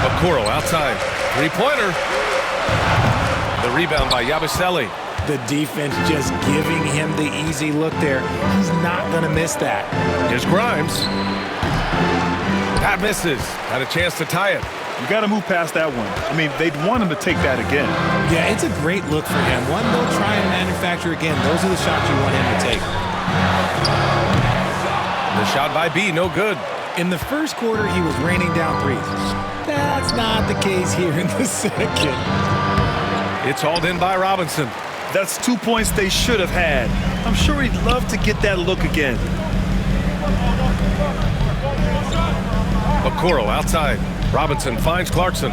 Okoro outside. 3-pointer. The rebound by Yabusele. The defense just giving him the easy look there. He's not going to miss that. Here's Grimes. That misses. Had a chance to tie it. You got to move past that one. I mean, they'd want him to take that again. Yeah, it's a great look for him. One they'll try and manufacture again. Those are the shots you want him to take. The shot by B, no good. In the first quarter, he was raining down threes. That's not the case here in the second. It's hauled in by Robinson. That's 2 points they should have had. I'm sure he'd love to get that look again. Okoro outside. Robinson finds Clarkson.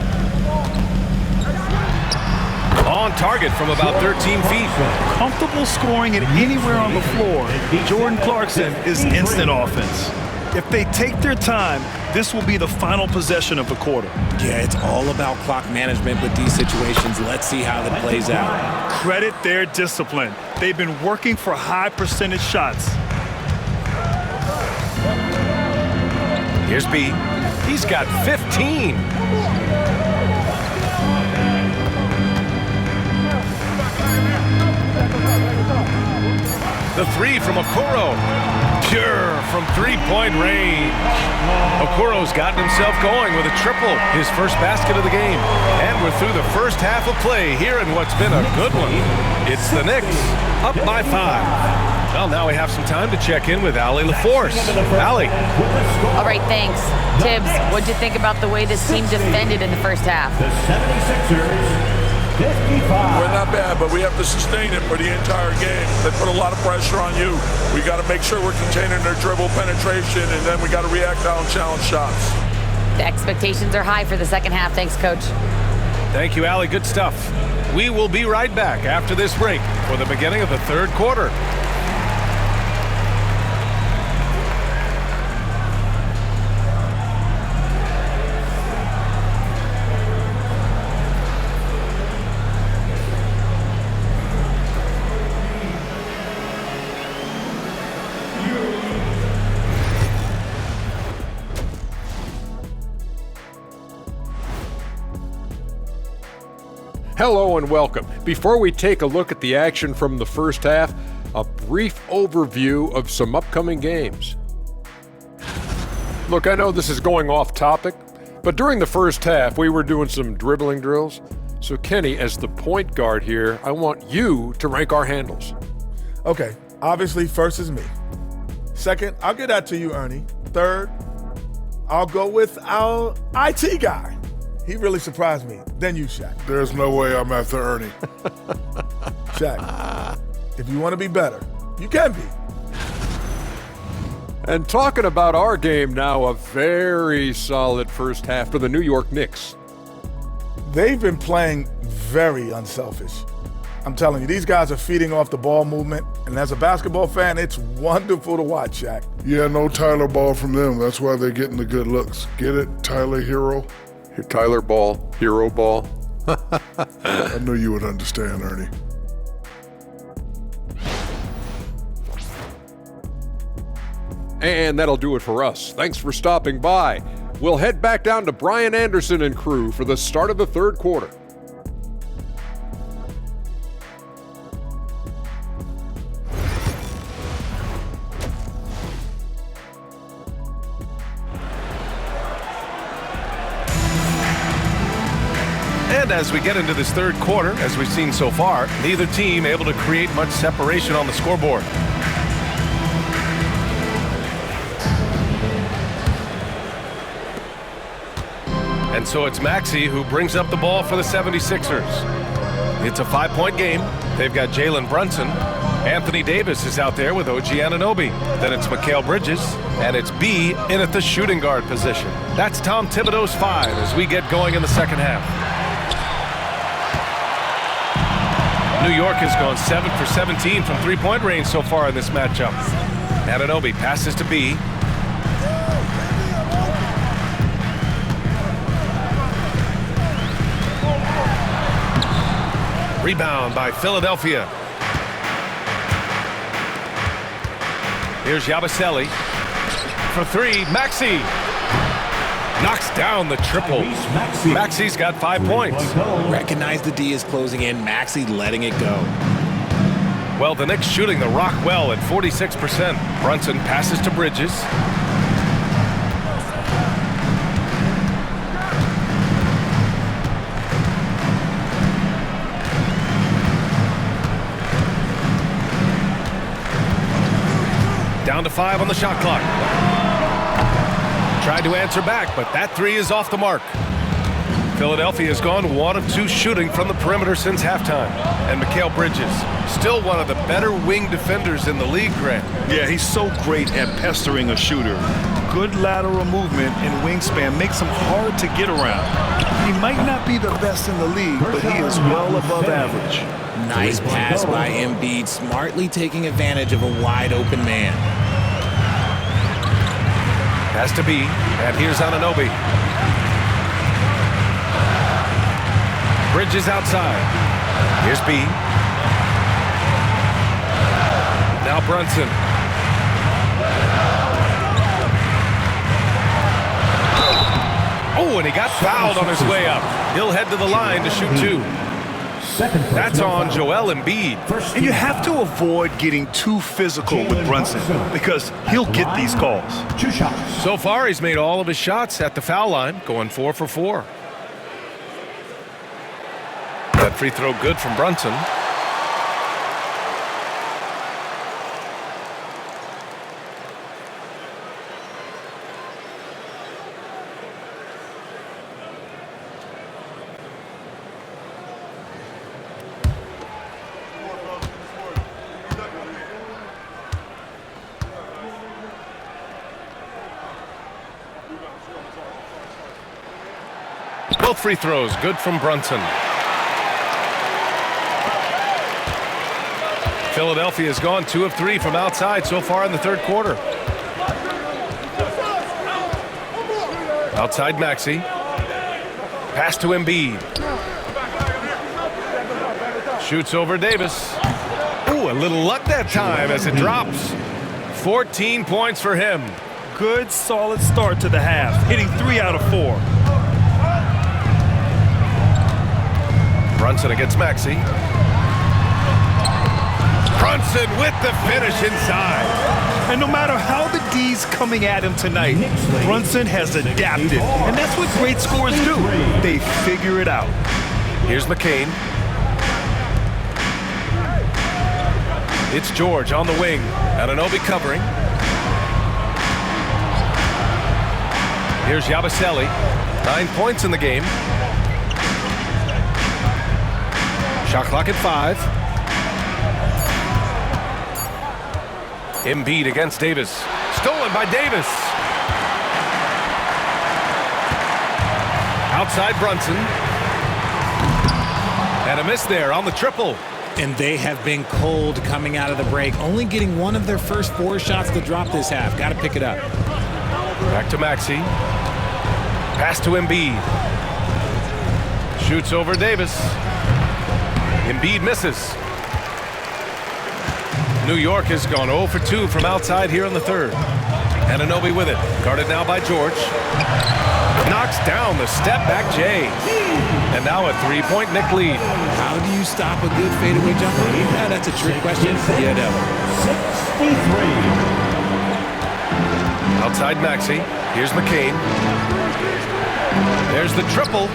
On target from about 13 feet. Comfortable scoring it anywhere on the floor. Jordan Clarkson is instant offense. If they take their time, this will be the final possession of the quarter. Yeah, it's all about clock management with these situations. Let's see how that plays out. Credit their discipline. They've been working for high percentage shots. Here's B. He's got 15. The three from Okoro. Pure from three-point range. Okoro's gotten himself going with a triple, his first basket of the game. And we're through the first half of play here in what's been a good one. It's the Knicks, up by 5. Well, now we have some time to check in with Allie LaForce. Allie. All right, thanks. Tibbs, what'd you think about the way this team defended in the first half? The 76ers, 55. We're not bad, but we have to sustain it for the entire game. They put a lot of pressure on you. We got to make sure we're containing their dribble penetration, and then we got to react down challenge shots. The expectations are high for the second half. Thanks, Coach. Thank you, Allie. Good stuff. We will be right back after this break for the beginning of the third quarter. Hello and welcome. Before we take a look at the action from the first half, a brief overview of some upcoming games. Look, I know this is going off topic, but during the first half, we were doing some dribbling drills. So Kenny, as the point guard here, I want you to rank our handles. Okay, obviously first is me. Second, I'll get that to you, Ernie. Third, I'll go with our IT guy. He really surprised me. Then you, Shaq. There's no way I'm after Ernie. Shaq, if you want to be better, you can be. And talking about our game now, a very solid first half for the New York Knicks. They've been playing very unselfish. I'm telling you, these guys are feeding off the ball movement, and as a basketball fan, it's wonderful to watch, Shaq. Yeah, no Tyler Ball from them. That's why they're getting the good looks. Get it, Tyler Hero? Tyler Ball, Hero Ball. I knew you would understand, Ernie. And that'll do it for us. Thanks for stopping by. We'll head back down to Brian Anderson and crew for the start of the third quarter. And as we get into this third quarter, as we've seen so far, neither team able to create much separation on the scoreboard. And so it's Maxey who brings up the ball for the 76ers. It's a 5-point game. They've got Jalen Brunson. Anthony Davis is out there with OG Anunoby. Then it's Mikal Bridges, and it's B in at the shooting guard position. That's Tom Thibodeau's 5 as we get going in the second half. New York has gone 7 for 17 from three-point range so far in this matchup. Anunoby passes to B. Rebound by Philadelphia. Here's Yabusele for three. Maxey knocks down the triple. Maxey's got 5 points. Recognize the D is closing in. Maxey letting it go. Well, the Knicks shooting the rock well at 46%. Brunson passes to Bridges. Down to 5 on the shot clock. Tried to answer back, but that 3 is off the mark. Philadelphia has gone 1 of 2 shooting from the perimeter since halftime. And Mikal Bridges, still one of the better wing defenders in the league, Grant. Yeah, he's so great at pestering a shooter. good lateral movement and wingspan makes him hard to get around. He might not be the best in the league, but he is well above average. Nice pass by Embiid, smartly taking advantage of a wide-open man. Has to be, and here's Anunoby. Bridges outside. Here's B. Now Brunson. Oh, and he got fouled on his way up. He'll head to the line to shoot 2. That's on Joel Embiid. And you have to avoid getting too physical with Brunson because he'll get these calls. 2 shots. So far, he's made all of his shots at the foul line, going 4 for 4. That free throw good from Brunson. Both free throws good from Brunson. Philadelphia has gone 2 of 3 from outside so far in the third quarter. Outside Maxey. Pass to Embiid. Shoots over Davis. Ooh, a little luck that time as it drops. 14 points for him. Good, solid start to the half, hitting 3 out of 4. Brunson against Maxey. Brunson with the finish inside. And no matter how the D's coming at him tonight, Brunson has adapted. And that's what great scorers do. They figure it out. Here's McCain. It's George on the wing. Anunoby covering. Here's Yabusele. 9 points in the game. Shot clock at 5. Embiid against Davis. Stolen by Davis. Outside Brunson. And a miss there on the triple. And they have been cold coming out of the break, only getting one of their first 4 shots to drop this half. Got to pick it up. Back to Maxey. Pass to Embiid. Shoots over Davis. Embiid misses. New York has gone 0 for 2 from outside here in the third. Anunoby with it. Guarded now by George. Knocks down the step-back J. And now a 3-point Knick lead. How do you stop a good fadeaway jumper? Yeah, that's a trick question. Yeah, no. 63. Outside Maxey. Here's McCain. There's the triple.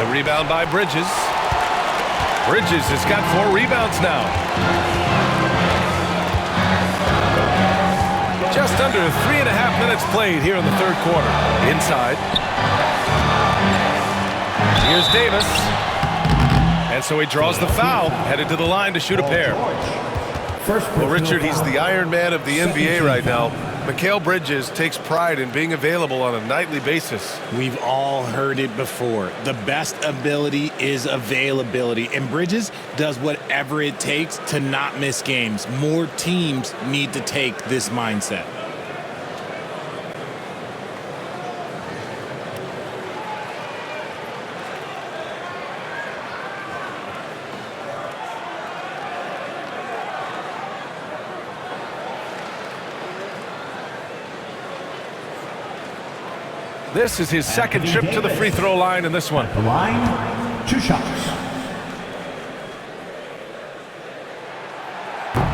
The rebound by Bridges. Bridges has got 4 rebounds now. Just under 3.5 minutes played here in the third quarter. Inside. Here's Davis. And so he draws the foul, headed to the line to shoot a pair. Well, Richard, he's the Iron Man of the NBA right now. Mikal Bridges takes pride in being available on a nightly basis. We've all heard it before. The best ability is availability, and Bridges does whatever it takes to not miss games. More teams need to take this mindset. This is his second trip to the free throw line in this one. The line, 2 shots.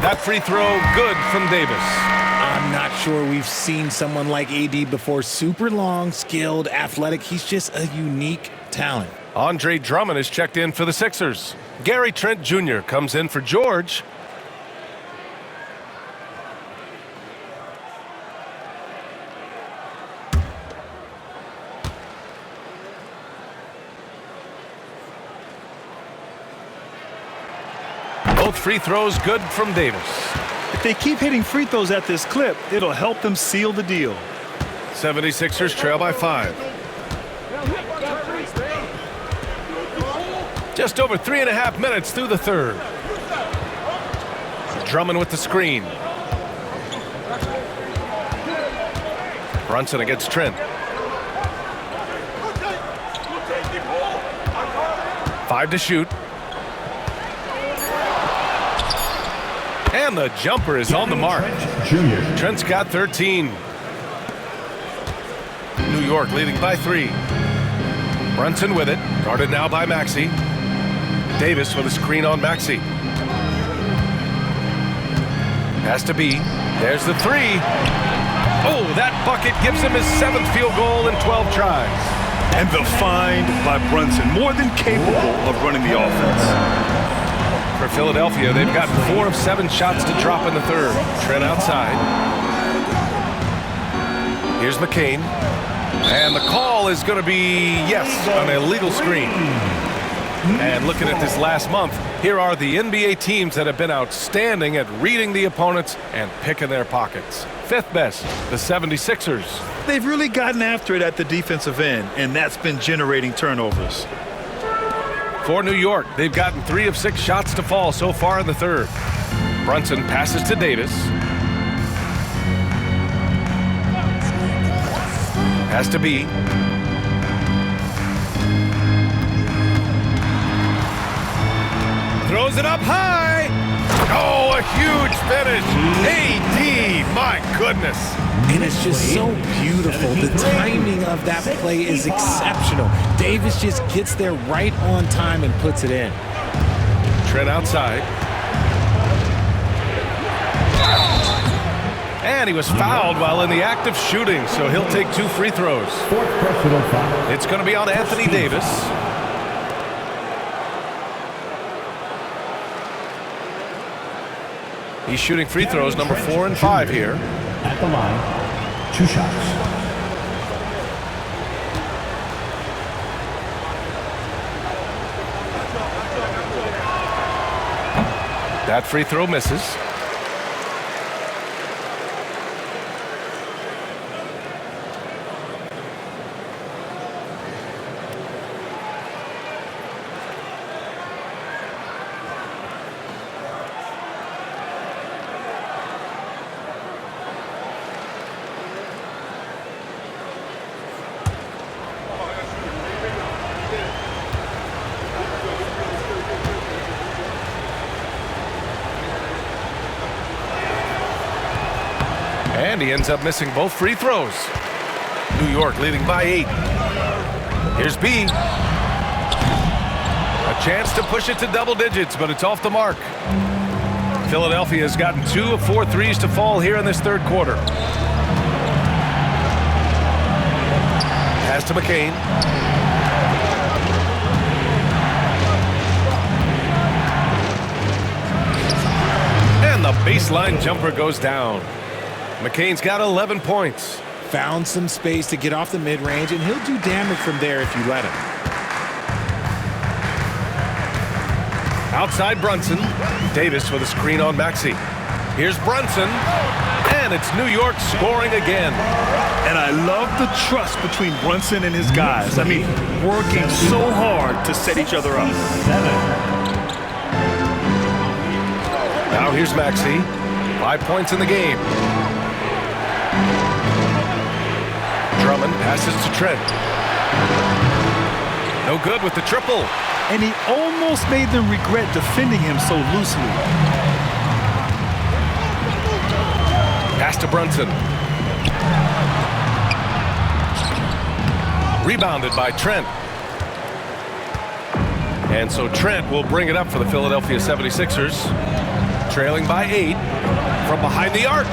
That free throw good from Davis. I'm not sure we've seen someone like AD before. Super long, skilled, athletic. He's just a unique talent. Andre Drummond is checked in for the Sixers. Gary Trent Jr. comes in for George. Both free throws good from Davis. If they keep hitting free throws at this clip, it'll help them seal the deal. 76ers trail by 5. Just over 3.5 minutes through the third. Drummond with the screen. Brunson against Trent. 5 to shoot. And the jumper is on the mark. Trent's got 13. New York leading by 3. Brunson with it. Guarded now by Maxey. Davis with a screen on Maxey. Has to be. There's the 3. Oh, that bucket gives him his 7th field goal in 12 tries. And the find by Brunson, more than capable of running the offense. For Philadelphia, they've got 4 of 7 shots to drop in the third. Trent outside. Here's McCain. And the call is going to be, yes, an illegal screen. And looking at this last month, here are the NBA teams that have been outstanding at reading the opponents and picking their pockets. 5th best, the 76ers. They've really gotten after it at the defensive end, and that's been generating turnovers. For New York, they've gotten 3 of 6 shots to fall so far in the third. Brunson passes to Davis. Has to be. Throws it up high. Oh, a huge finish. AD, my goodness. And it's just so beautiful. The timing of that play is exceptional. Davis just gets there right on time and puts it in. Trent outside. And he was fouled while in the act of shooting, so he'll take 2 free throws. It's going to be on Anthony Davis. He's shooting free throws number 4 and 5 here. At the line, 2 shots. That free throw misses. And he ends up missing both free throws. New York leading by 8. Here's B. A chance to push it to double digits, but it's off the mark. Philadelphia has gotten 2 of 4 threes to fall here in this third quarter. Pass to McCain. And the baseline jumper goes down. McCain's got 11 points. Found some space to get off the mid-range, and he'll do damage from there if you let him. Outside Brunson. Davis with a screen on Maxey. Here's Brunson. And it's New York scoring again. And I love the trust between Brunson and his guys. I mean, working so hard to set each other up. Now here's Maxey. 5 points in the game. Drummond passes to Trent. No good with the triple. And he almost made them regret defending him so loosely. Pass to Brunson. Rebounded by Trent. And so Trent will bring it up for the Philadelphia 76ers. Trailing by 8 from behind the arc.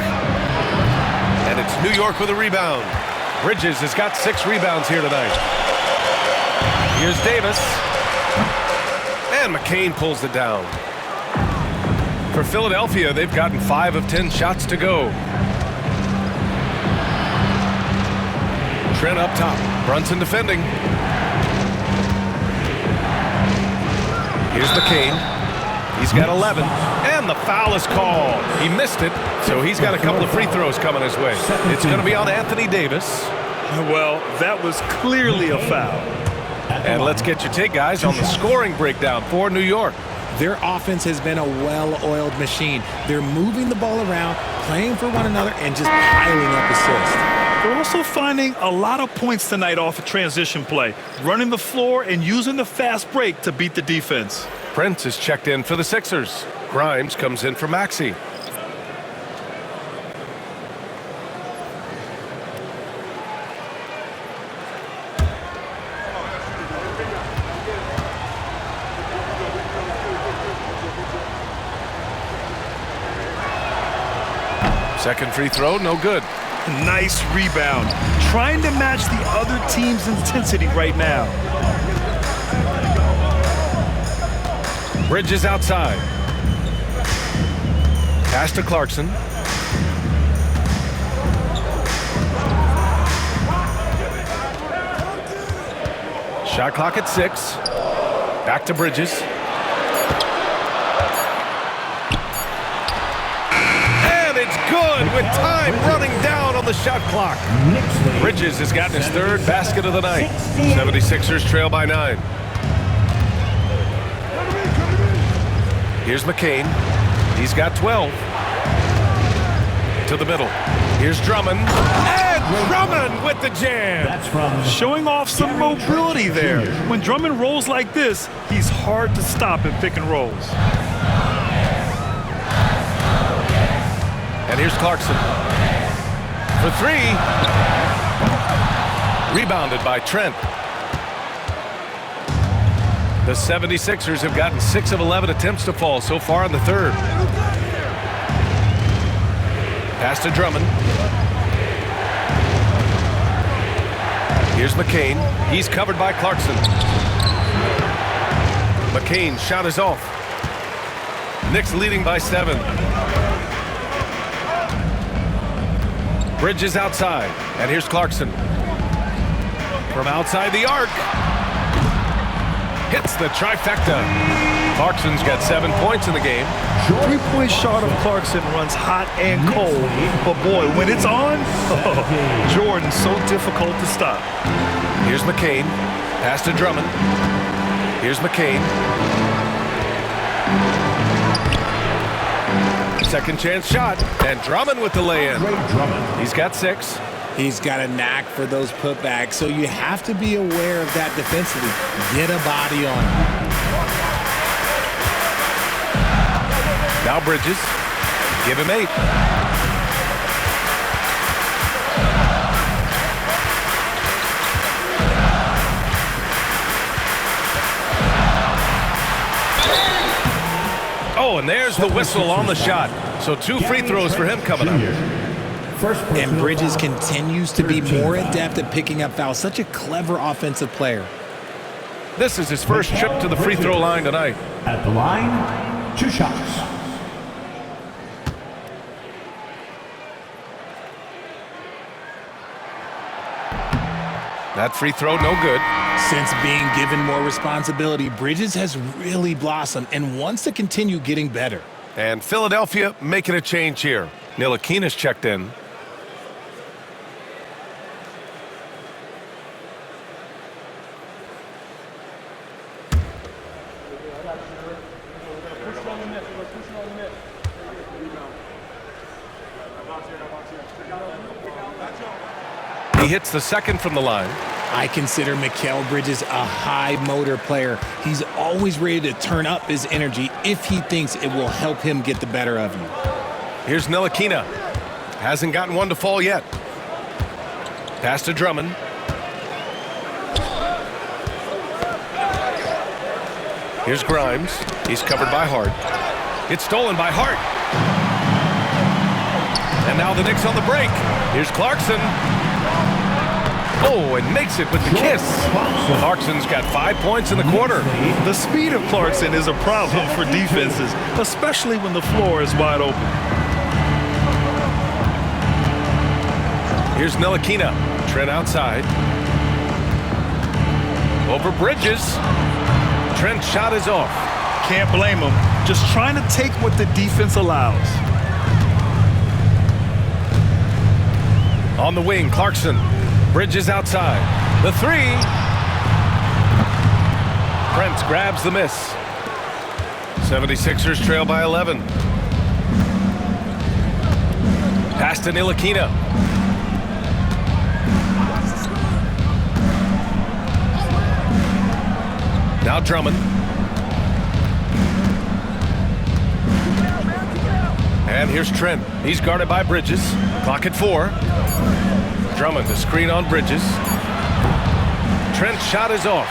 And it's New York with a rebound. Bridges has got 6 rebounds here tonight. Here's Davis. And McCain pulls it down. For Philadelphia, they've gotten 5 of 10 shots to go. Trent up top. Brunson defending. Here's McCain. He's got 11. And And the foul is called. He missed it, so he's got a couple of free throws coming his way. It's going to be on Anthony Davis. Well, that was clearly a foul. And let's get your take, guys, on the scoring breakdown for New York. Their offense has been a well-oiled machine. They're moving the ball around, playing for one another, and just piling up assists. They're also finding a lot of points tonight off of transition play, running the floor and using the fast break to beat the defense. Prince is checked in for the Sixers. Grimes comes in for Maxey. Second free throw, no good. Nice rebound. Trying to match the other team's intensity right now. Bridges outside. Pass to Clarkson. Shot clock at 6. Back to Bridges. And it's good with time running down on the shot clock. Bridges has gotten his third basket of the night. 76ers trail by 9. Here's McCain. He's got 12. To the middle. Here's Drummond. And Drummond with the jam. That's from Showing off some mobility there. When Drummond rolls like this, he's hard to stop in pick and rolls. And here's Clarkson. For 3. Rebounded by Trent. The 76ers have gotten 6 of 11 attempts to fall so far in the third. Pass to Drummond. Here's McCain. He's covered by Clarkson. McCain's shot is off. Knicks leading by 7. Bridges outside. And here's Clarkson. From outside the arc. Hits the trifecta. Clarkson's got 7 points in the game. 3-point shot of Clarkson runs hot and cold. But boy, when it's on, Jordan's so difficult to stop. Here's McCain. Pass to Drummond. Here's McCain. Second chance shot. And Drummond with the lay-in. He's got 6. He's got a knack for those putbacks, so you have to be aware of that defensively. Get a body on him. Now Bridges. Give him 8. Oh, and there's the whistle on the shot. So 2 free throws for him coming up. And Bridges continues to be more adept at picking up fouls. Such a clever offensive player. This is his first trip to the free throw line tonight. at the line, 2 shots. That free throw, no good. Since being given more responsibility, Bridges has really blossomed and wants to continue getting better. And Philadelphia making a change here. Ntilikina's checked in. He hits the second from the line. I consider Mikal Bridges a high motor player. He's always ready to turn up his energy if he thinks it will help him get the better of you. Here's Ntilikina. Hasn't gotten one to fall yet. Pass to Drummond. Here's Grimes. He's covered by Hart. It's stolen by Hart. And now the Knicks on the break. Here's Clarkson. Oh, and makes it with the kiss. Clarkson's got 5 points in the quarter. The speed of Clarkson is a problem for defenses, especially when the floor is wide open. Here's Ntilikina. Trent outside. Over Bridges. Trent's shot is off. Can't blame him. Just trying to take what the defense allows. On the wing, Clarkson. Bridges outside. The three. Prince grabs the miss. 76ers trail by 11. Pass to Ntilikina. Now Drummond. And here's Trent. He's guarded by Bridges. Clock at 4. Drummond, the screen on Bridges. Trent's shot is off.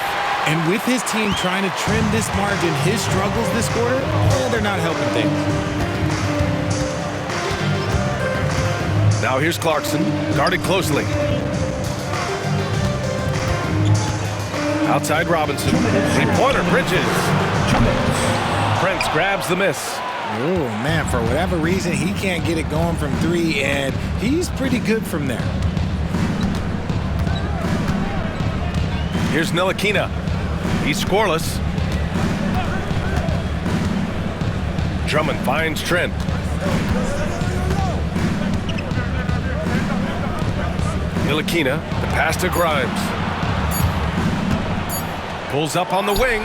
And with his team trying to trim this margin, his struggles this quarter, they're not helping things. Now here's Clarkson, guarded closely. Outside Robinson. Three-pointer, Bridges. Prince grabs the miss. Oh, man, for whatever reason, he can't get it going from 3, and he's pretty good from there. Here's Ntilikina. He's scoreless. Drummond finds Trent. Ntilikina, the pass to Grimes. Pulls up on the wing.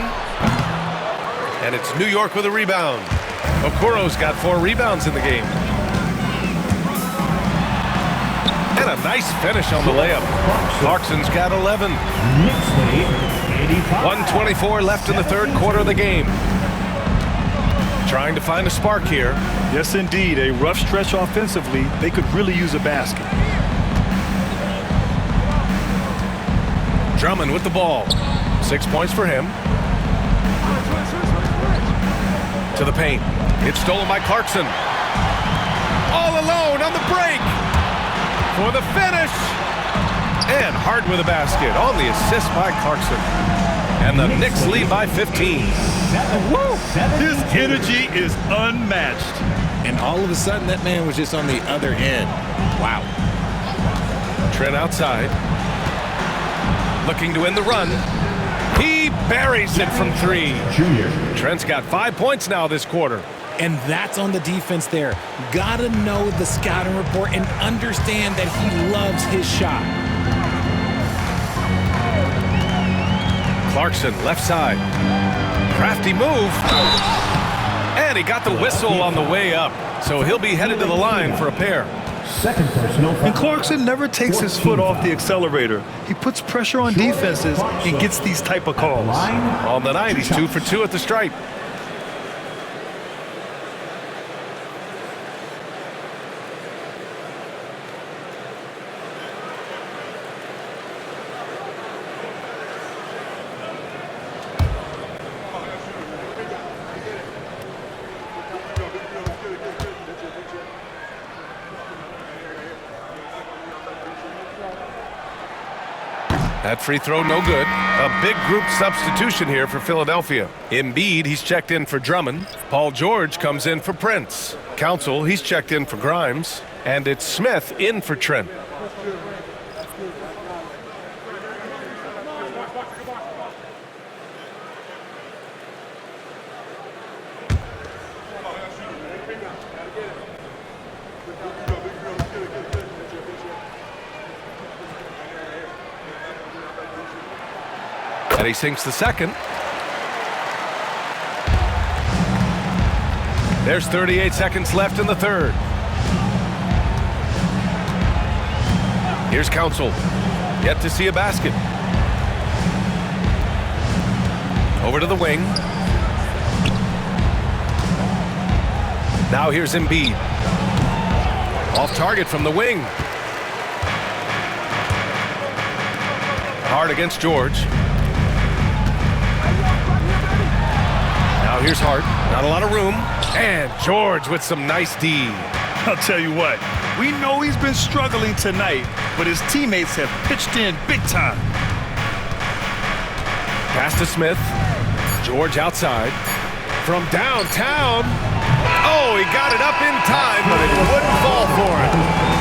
And it's New York with a rebound. Okoro's got 4 rebounds in the game. And a nice finish on the layup. Clarkson's got 11. 1:24 left in the third quarter of the game. Trying to find a spark here. Yes, indeed. A rough stretch offensively. They could really use a basket. Drummond with the ball. 6 points for him. To the paint. It's stolen by Clarkson. All alone on the break. For the finish. And hard with a basket on the assist by Clarkson. And the Knicks lead by 15. Woo! His energy is unmatched. And all of a sudden, that man was just on the other end. Wow. Trent outside. Looking to end the run. He buries it from 3. Trent's got 5 points now this quarter. And that's on the defense there. Gotta know the scouting report and understand that he loves his shot. Clarkson, left side. Crafty move. And he got the whistle on the way up. So he'll be headed to the line for a pair. Second personal foul. And Clarkson never takes his foot off the accelerator. He puts pressure on defenses and gets these type of calls. On the night, he's 2 for 2 at the stripe. That free throw no good. A big group substitution here for Philadelphia. Embiid, he's checked in for Drummond. Paul George comes in for Prince. Council, he's checked in for Grimes. And it's Smith in for Trent. And he sinks the second. There's 38 seconds left in the third. Here's Council. Yet to see a basket. Over to the wing. Now here's Embiid. Off target from the wing. Hard against George. Now here's Hart. Not a lot of room. And George with some nice D. I'll tell you what, we know he's been struggling tonight, but his teammates have pitched in big time. Pass to Smith. George outside. From downtown. Oh, he got it up in time, but it wouldn't fall for him.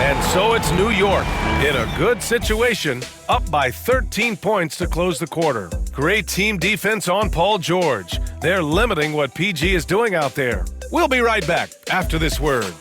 And so it's New York in a good situation, up by 13 points to close the quarter. Great team defense on Paul George. They're limiting what PG is doing out there. We'll be right back after this word.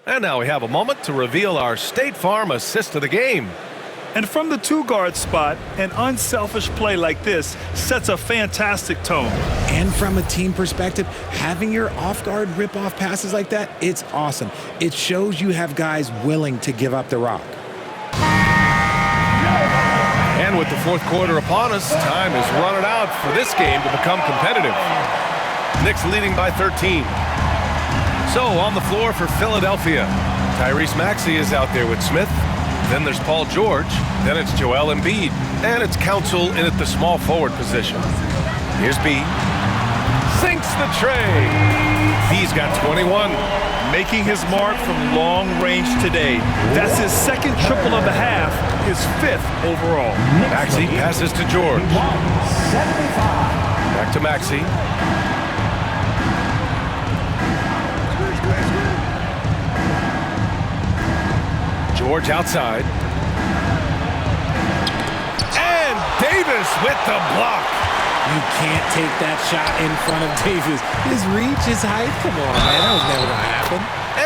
And now we have a moment to reveal our State Farm assist of the game. And from the two-guard spot, an unselfish play like this sets a fantastic tone. And from a team perspective, having your off-guard rip-off passes like that, it's awesome. It shows you have guys willing to give up the rock. And with the fourth quarter upon us, time is running out for this game to become competitive. Knicks leading by 13. So on the floor for Philadelphia, Tyrese Maxey is out there with Smith. Then there's Paul George. Then it's Joel Embiid. And it's Council in at the small forward position. Here's B. Sinks the tray. B's got 21. Making his mark from long range today. That's his second triple of the half, his fifth overall. Maxey passes to George. Back to Maxey. George outside. And Davis with the block. You can't take that shot in front of Davis. His reach, his height, come on, man. That was never going to happen.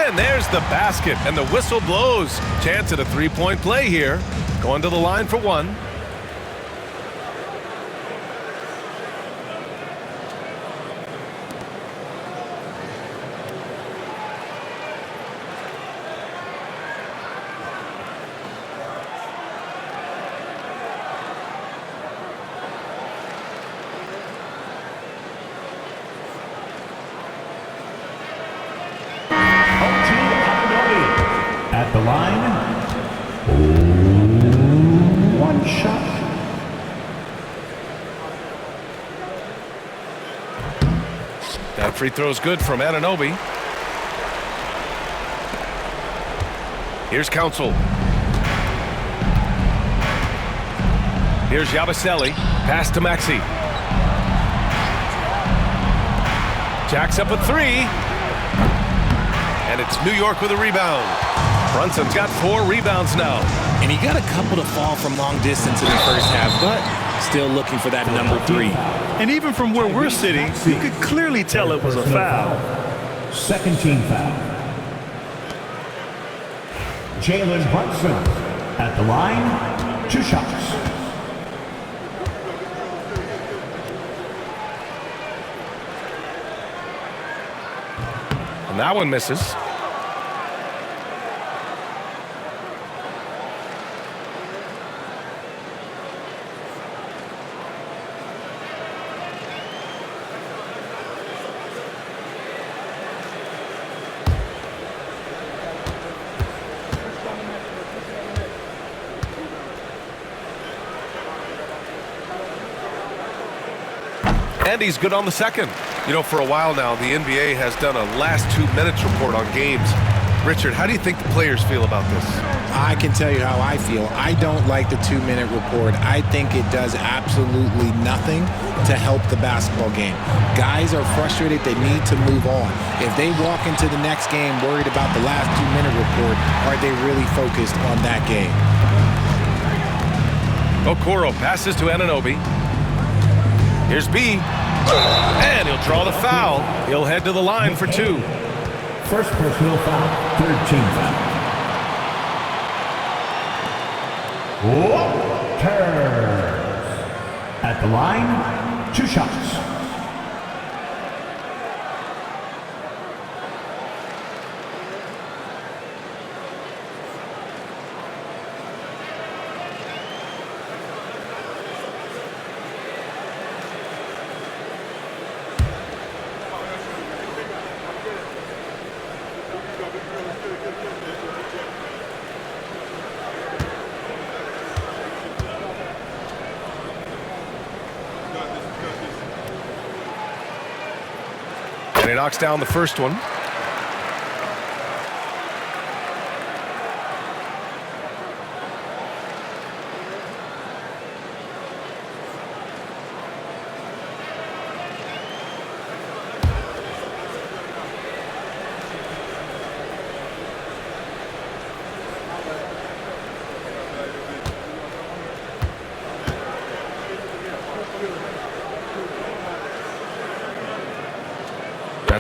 And there's the basket, and the whistle blows. Chance at a three-point play here. Going to the line for one. At the line, one shot. That free throw's good from Anunoby. Here's Council. Here's Yabusele. Pass to Maxey. Jacks up a three. And it's New York with a rebound. Brunson's got 4 rebounds now. And he got a couple to fall from long distance in the first half, but still looking for that number 3. And even from where we're sitting, you could clearly tell it was a foul. Second team foul. Jalen Brunson at the line, 2 shots. And that one misses. And he's good on the second. You know, for a while now, the NBA has done a last 2 minutes report on games. Richard, how do you think the players feel about this? I can tell you how I feel. I don't like the 2-minute report. I think it does absolutely nothing to help the basketball game. Guys are frustrated. They need to move on. If they walk into the next game worried about the last 2-minute report, are they really focused on that game? Okoro passes to Anunoby. Here's B. And he'll draw the foul. He'll head to the line for 2. First personal foul, third team foul. Walters at the line, 2 shots. And he knocks down the first one.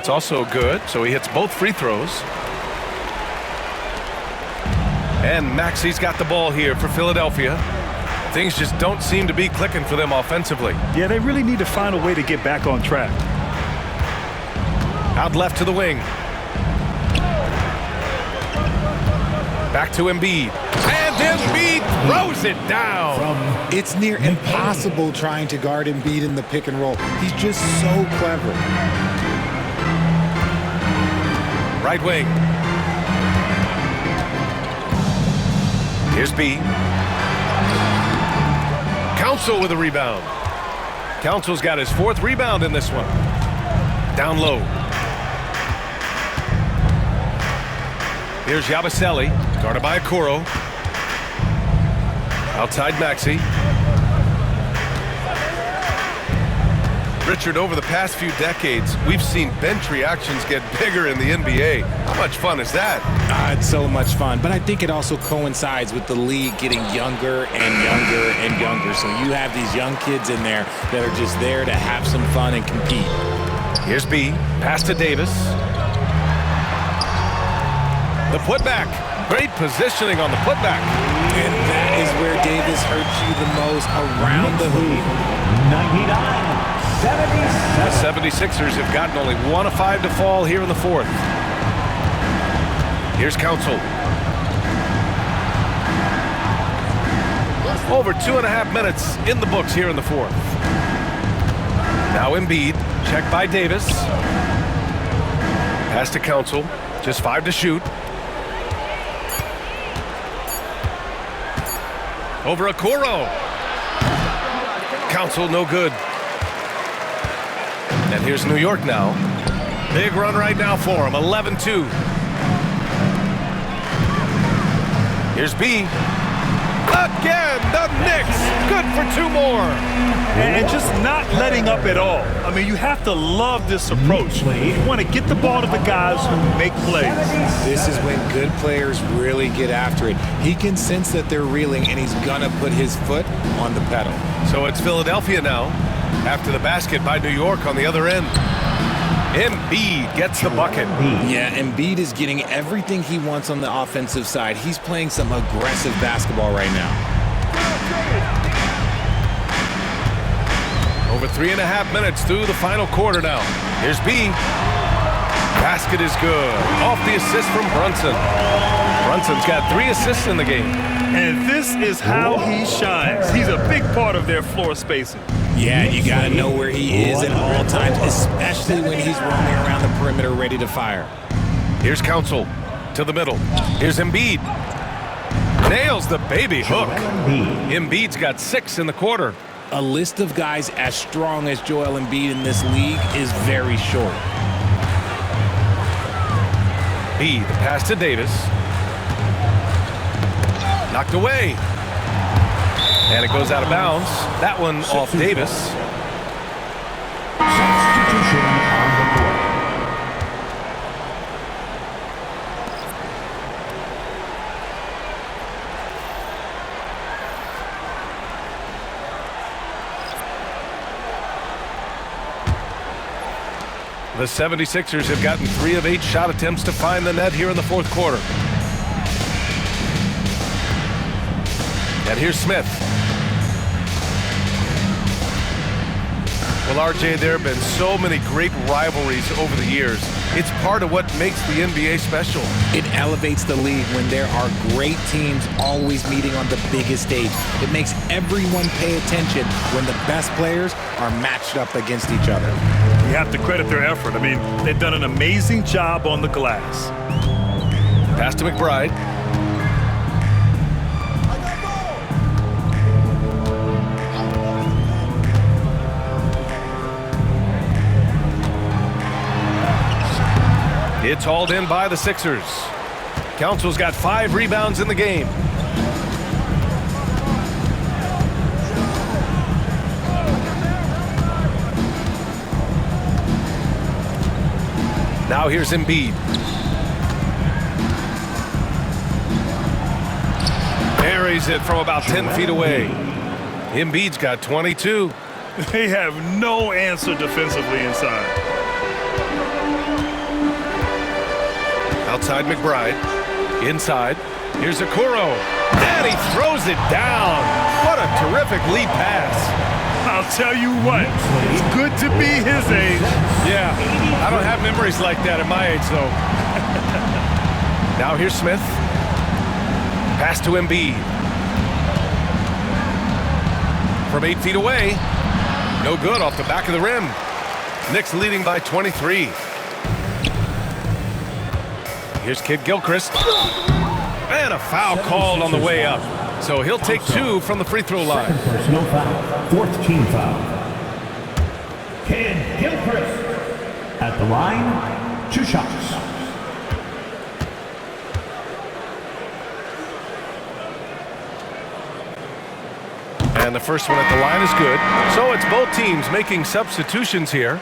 That's also good, so he hits both free throws. And Maxey's got the ball here for Philadelphia. Things just don't seem to be clicking for them offensively. Yeah, they really need to find a way to get back on track. Out left to the wing. Back to Embiid. And Embiid throws it down. It's near impossible trying to guard Embiid in the pick and roll. He's just so clever. Right wing. Here's B. Council with a rebound. Council's got his 4th rebound in this one. Down low. Here's Yabusele, guarded by Okoro. Outside Maxey. Richard, over the past few decades, we've seen bench reactions get bigger in the NBA. How much fun is that? It's so much fun, but I think it also coincides with the league getting younger and younger and younger. So you have these young kids in there that are just there to have some fun and compete. Here's B, pass to Davis. The putback, great positioning on the putback. And that is where Davis hurts you the most, around the hoop. 99-76. The 76ers have gotten only 1 of 5 to fall here in the 4th. Here's Council. Over 2.5 minutes in the books here in the 4th. Now Embiid, checked by Davis. Pass to Council, just 5 to shoot. Over Okoro. Council no good. And here's New York now. Big run right now for him, 11-2. Here's B. Again, the Knicks. Good for 2 more. And just not letting up at all. I mean, you have to love this approach. You want to get the ball to the guys who make plays. This is when good players really get after it. He can sense that they're reeling, and he's going to put his foot on the pedal. So it's Philadelphia now, after the basket by New York on the other end. Embiid gets the bucket. Yeah, Embiid is getting everything he wants on the offensive side. He's playing some aggressive basketball right now. Over 3.5 minutes through the final quarter now. Here's B. Basket is good. Off the assist from Brunson. Brunson's got 3 assists in the game. And this is how he shines. He's a big part of their floor spacing. Yeah, you got to know where he is at all times, especially when he's roaming around the perimeter ready to fire. Here's Council to the middle. Here's Embiid. Nails the baby hook. Embiid's got 6 in the quarter. A list of guys as strong as Joel Embiid in this league is very short. B, the pass to Davis. Knocked away. And it goes out of bounds. That one off Davis. Substitution on the court. The 76ers have gotten 3 of 8 shot attempts to find the net here in the 4th quarter. And here's Smith. Well, RJ, there have been so many great rivalries over the years. It's part of what makes the NBA special. It elevates the league when there are great teams always meeting on the biggest stage. It makes everyone pay attention when the best players are matched up against each other. You have to credit their effort. I mean, they've done an amazing job on the glass. Pass to McBride. It's hauled in by the Sixers. Council's got 5 rebounds in the game. Now here's Embiid. Buries it from about 10 feet away. Embiid's got 22. They have no answer defensively inside. Outside McBride. Inside. Here's Okoro. And he throws it down. What a terrific lead pass. I'll tell you what, it's good to be his age. Yeah, I don't have memories like that at my age, though. Now here's Smith. Pass to Embiid. From 8 feet away. No good off the back of the rim. Knicks leading by 23. Here's Kid Gilchrist. And a foul called on the way up. So he'll take 2 from the free throw line. Personal foul. 4th team foul. Kid Gilchrist. At the line, 2 shots. And the first one at the line is good. So it's both teams making substitutions here.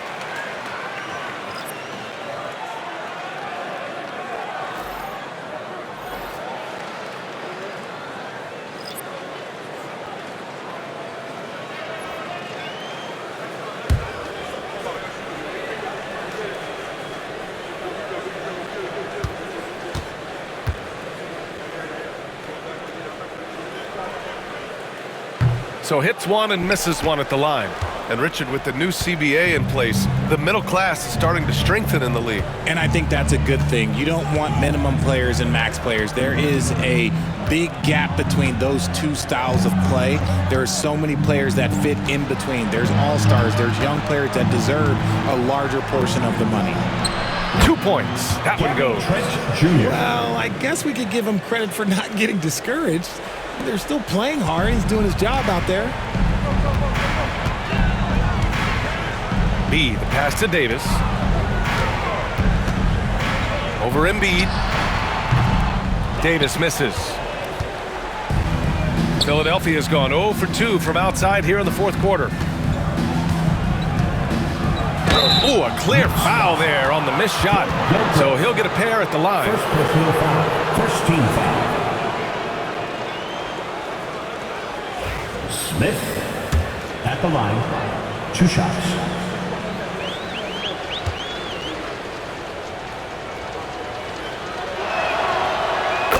So hits one and misses one at the line. And Richard, with the new CBA in place, the middle class is starting to strengthen in the league. And I think that's a good thing. You don't want minimum players and max players. There is a big gap between those two styles of play. There are so many players that fit in between. There's all-stars. There's young players that deserve a larger portion of the money. 2 points. That one goes. Well, I guess we could give him credit for not getting discouraged. They're still playing hard. He's doing his job out there. B, the pass to Davis. Over Embiid. Davis misses. Philadelphia's gone 0 for 2 from outside here in the fourth quarter. Ooh, a clear foul there on the missed shot. So he'll get a pair at the line. First personal foul. First team foul. Smith at the line, 2 shots.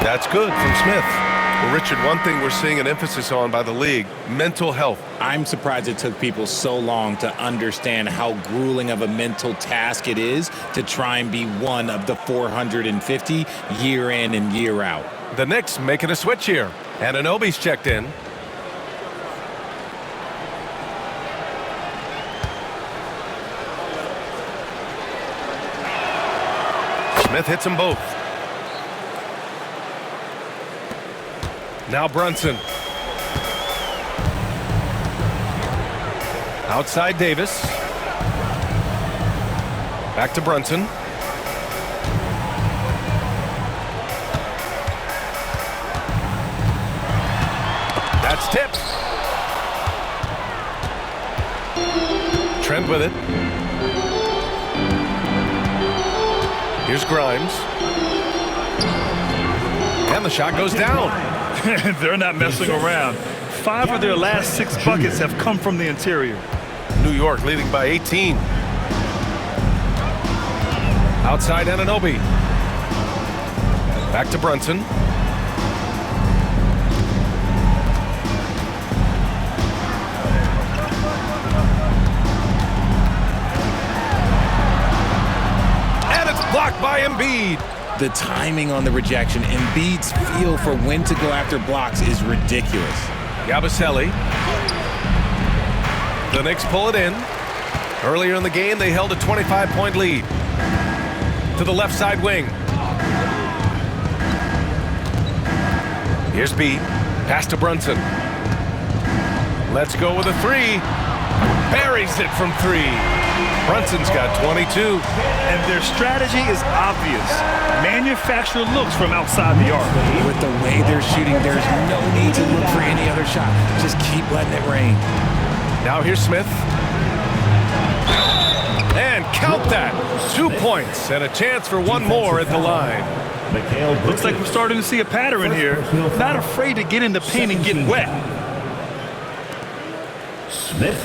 That's good from Smith. Well, Richard, one thing we're seeing an emphasis on by the league, mental health. I'm surprised it took people so long to understand how grueling of a mental task it is to try and be one of the 450 year in and year out. The Knicks making a switch here. Anunoby's checked in. Smith hits them both. Now Brunson. Outside Davis. Back to Brunson. That's tipped. Trent with it. Here's Grimes. And the shot goes down. They're not messing around. 5 of their last 6 buckets have come from the interior. New York leading by 18. Outside Anunoby. Back to Brunson. And it's blocked by Embiid. The timing on the rejection, Embiid's feel for when to go after blocks is ridiculous. Yabusele. The Knicks pull it in. Earlier in the game, they held a 25-point lead. To the left side wing. Here's B. Pass to Brunson. Let's go with a 3. Buries it from 3. Brunson's got 22. And their strategy is obvious. Manufacture looks from outside the arc. With the way they're shooting, there's no need to look for any other shot. Just keep letting it rain. Now here's Smith. And count that. 2 points and a chance for one more at the line. Looks like we're starting to see a pattern here. Not afraid to get in the paint and get wet. Smith.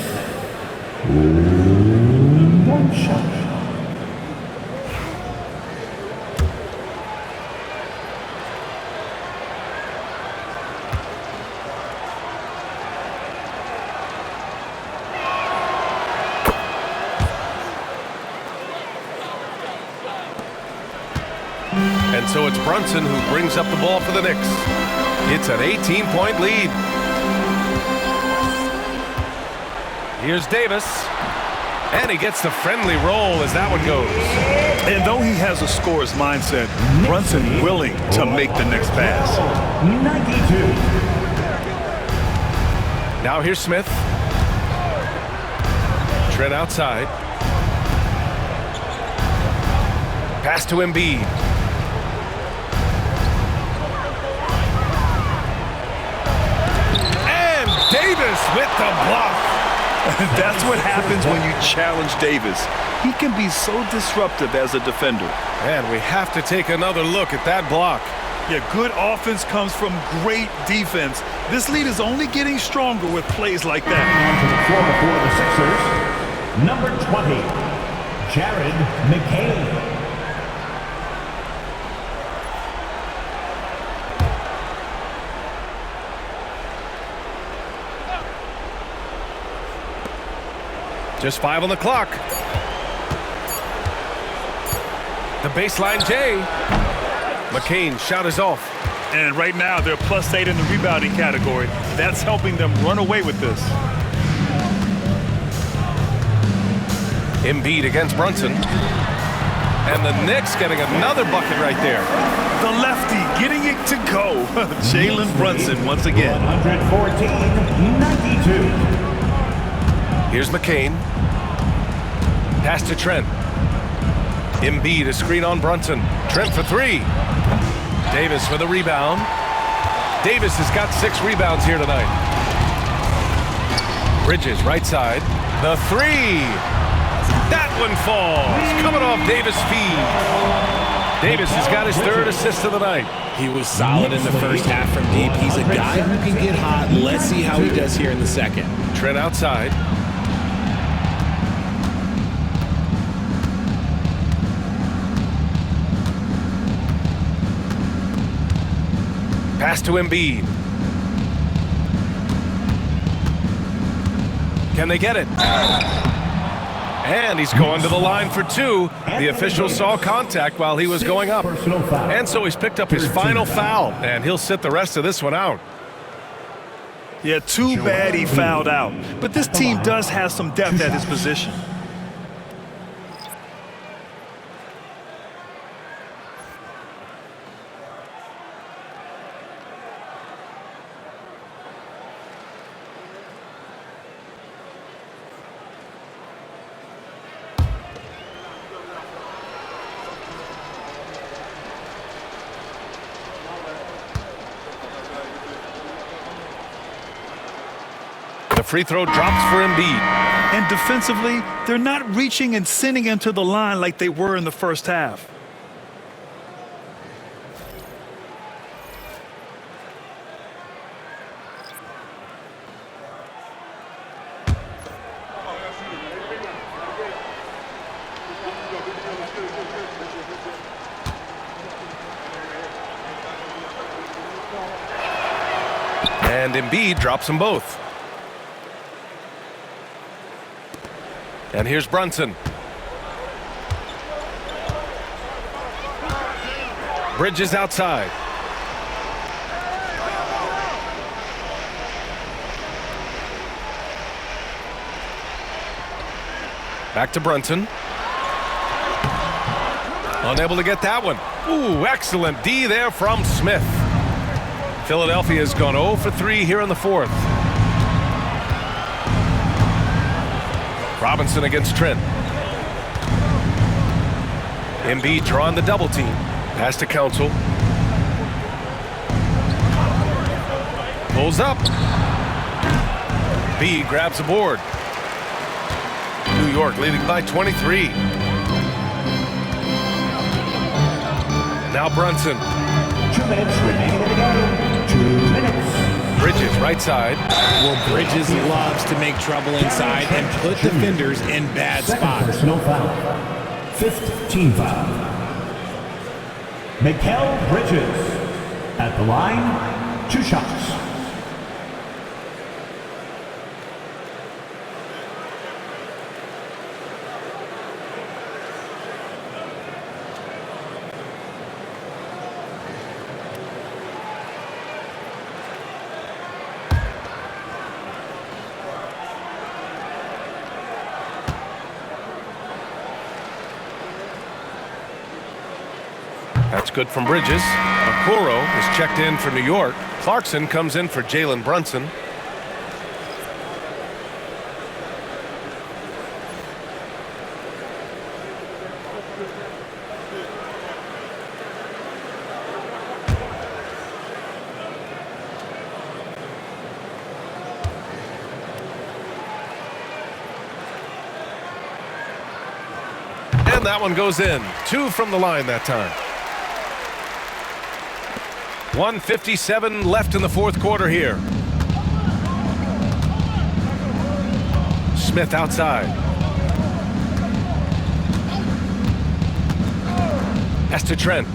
1 shot. And so it's Brunson who brings up the ball for the Knicks. It's an 18-point lead. Here's Davis. And he gets the friendly roll as that one goes. And though he has a scorer's mindset, Brunson willing to make the next pass. 92. Now here's Smith. Trent outside. Pass to Embiid. And Davis with the block. That's what happens when you challenge Davis. He can be so disruptive as a defender. And we have to take another look at that block. Yeah, good offense comes from great defense. This lead is only getting stronger with plays like that. On to the floor for the Sixers, number 20, Jared McCain. Just 5 on the clock. The baseline J. McCain shot is off. And right now they're +8 in the rebounding category. That's helping them run away with this. Embiid against Brunson. And the Knicks getting another bucket right there. The lefty getting it to go. Jalen Brunson once again. 114-92. Here's McCain. Pass to Trent. Embiid, a screen on Brunson. Trent for 3. Davis for the rebound. Davis has got 6 rebounds here tonight. Bridges, right side. The 3. That one falls. Coming off Davis' feed. Davis has got his 3rd assist of the night. He was solid in the first half from deep. He's a guy who can get hot. Let's see how he does here in the second. Trent outside. Pass to Embiid. Can they get it? And he's going to the line for 2. The official saw contact while he was going up. And so he's picked up his final foul, and he'll sit the rest of this one out. Yeah, too bad he fouled out. But this team does have some depth at his position. The free throw drops for Embiid. And defensively, they're not reaching and sending him to the line like they were in the first half. And Embiid drops them both. And here's Brunson. Bridges outside. Back to Brunson. Unable to get that one. Ooh, excellent D there from Smith. Philadelphia has gone 0 for 3 here in the 4th. Robinson against Trent. Embiid drawing the double team. Pass to Council. Pulls up. B grabs the board. New York leading by 23. Now Brunson. 2 minutes remaining in the game. 2 minutes. Bridges, right side. Well, Bridges loves to make trouble inside and put defenders in bad spots. Personal foul. 5th team foul. Mikal Bridges at the line. 2 shots. That's good from Bridges. Okoro is checked in for New York. Clarkson comes in for Jalen Brunson. And that one goes in. 2 from the line that time. 1:57 left in the fourth quarter here. Smith outside. Pass to Trent.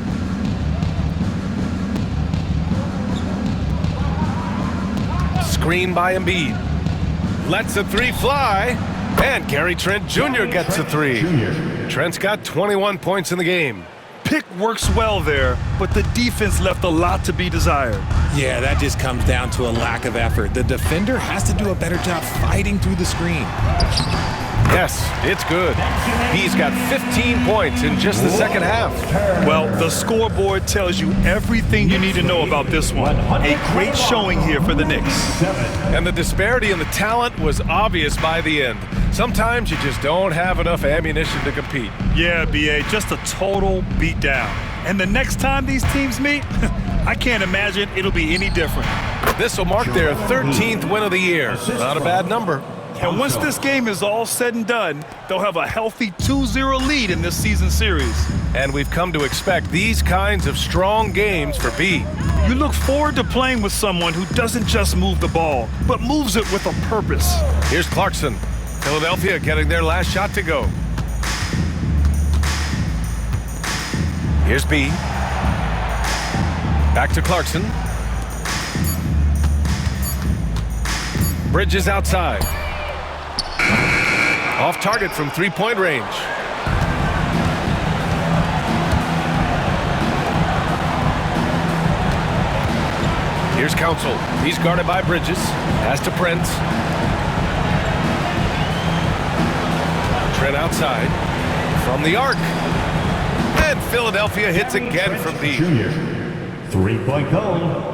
Screen by Embiid. Lets a 3 fly. And Gary Trent Jr. gets a 3. Trent's got 21 points in the game. Pick works well there, but the defense left a lot to be desired. Yeah, that just comes down to a lack of effort. The defender has to do a better job fighting through the screen. Yes, it's good. He's got 15 points in just the second half. Well, the scoreboard tells you everything you need to know about this one. A great showing here for the Knicks. And the disparity in the talent was obvious by the end. Sometimes you just don't have enough ammunition to compete. Yeah, B.A., just a total beatdown. And the next time these teams meet, I can't imagine it'll be any different. This will mark their 13th win of the year. Not a bad number. And once this game is all said and done, they'll have a healthy 2-0 lead in this season series. And we've come to expect these kinds of strong games for B. You look forward to playing with someone who doesn't just move the ball, but moves it with a purpose. Here's Clarkson. Philadelphia getting their last shot to go. Here's B. Back to Clarkson. Bridges outside. Off target from three-point range. Here's Council. He's guarded by Bridges. Pass to Prince. Trent outside. From the arc. And Philadelphia hits again from deep. Junior. 3-point goal.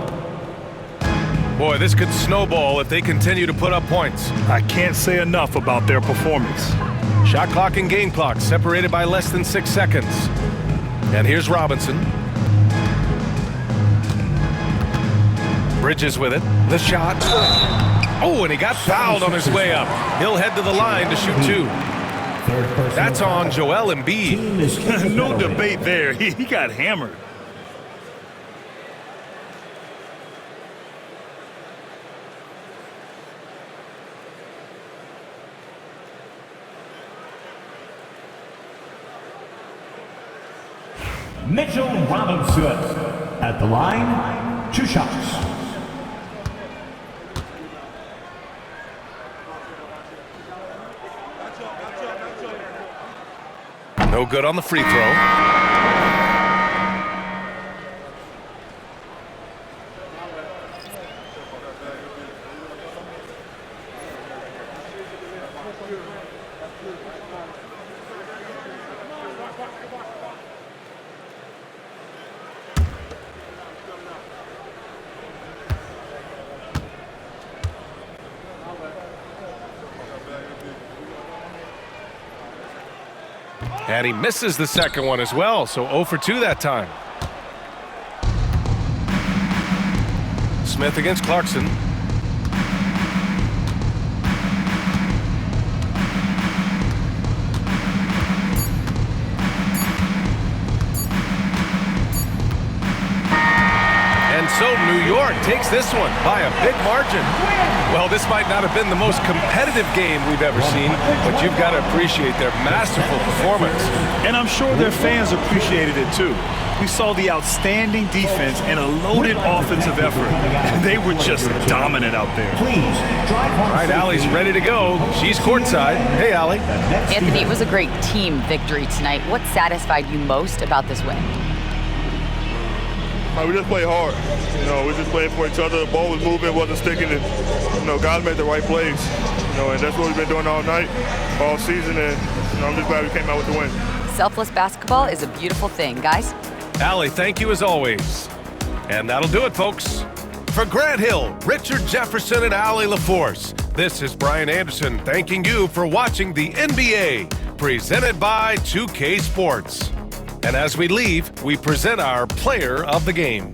Boy, this could snowball if they continue to put up points. I can't say enough about their performance. Shot clock and game clock separated by less than 6 seconds. And here's Robinson. Bridges with it. The shot. Oh, and he got fouled on his way up. He'll head to the line to shoot 2. That's on Joel Embiid. No debate there. He got hammered. Mitchell Robinson at the line, 2 shots. No good on the free throw. And he misses the second one as well, so 0 for 2 that time. Smith against Clarkson. And so New York takes this one by a big margin. Well, this might not have been the most competitive game we've ever seen, but you've got to appreciate their masterful performance. And I'm sure their fans appreciated it too. We saw the outstanding defense and a loaded offensive effort. They were just dominant out there. All right, Allie's ready to go. She's courtside. Hey, Allie. Anthony, it was a great team victory tonight. What satisfied you most about this win? We just played hard. We just played for each other. The ball was moving, wasn't sticking, and guys made the right plays. And that's what we've been doing all night, all season, and I'm just glad we came out with the win. Selfless basketball is a beautiful thing, guys. Allie, thank you as always. And that'll do it, folks. For Grant Hill, Richard Jefferson, and Allie LaForce, this is Brian Anderson thanking you for watching the NBA, presented by 2K Sports. And as we leave, we present our player of the game.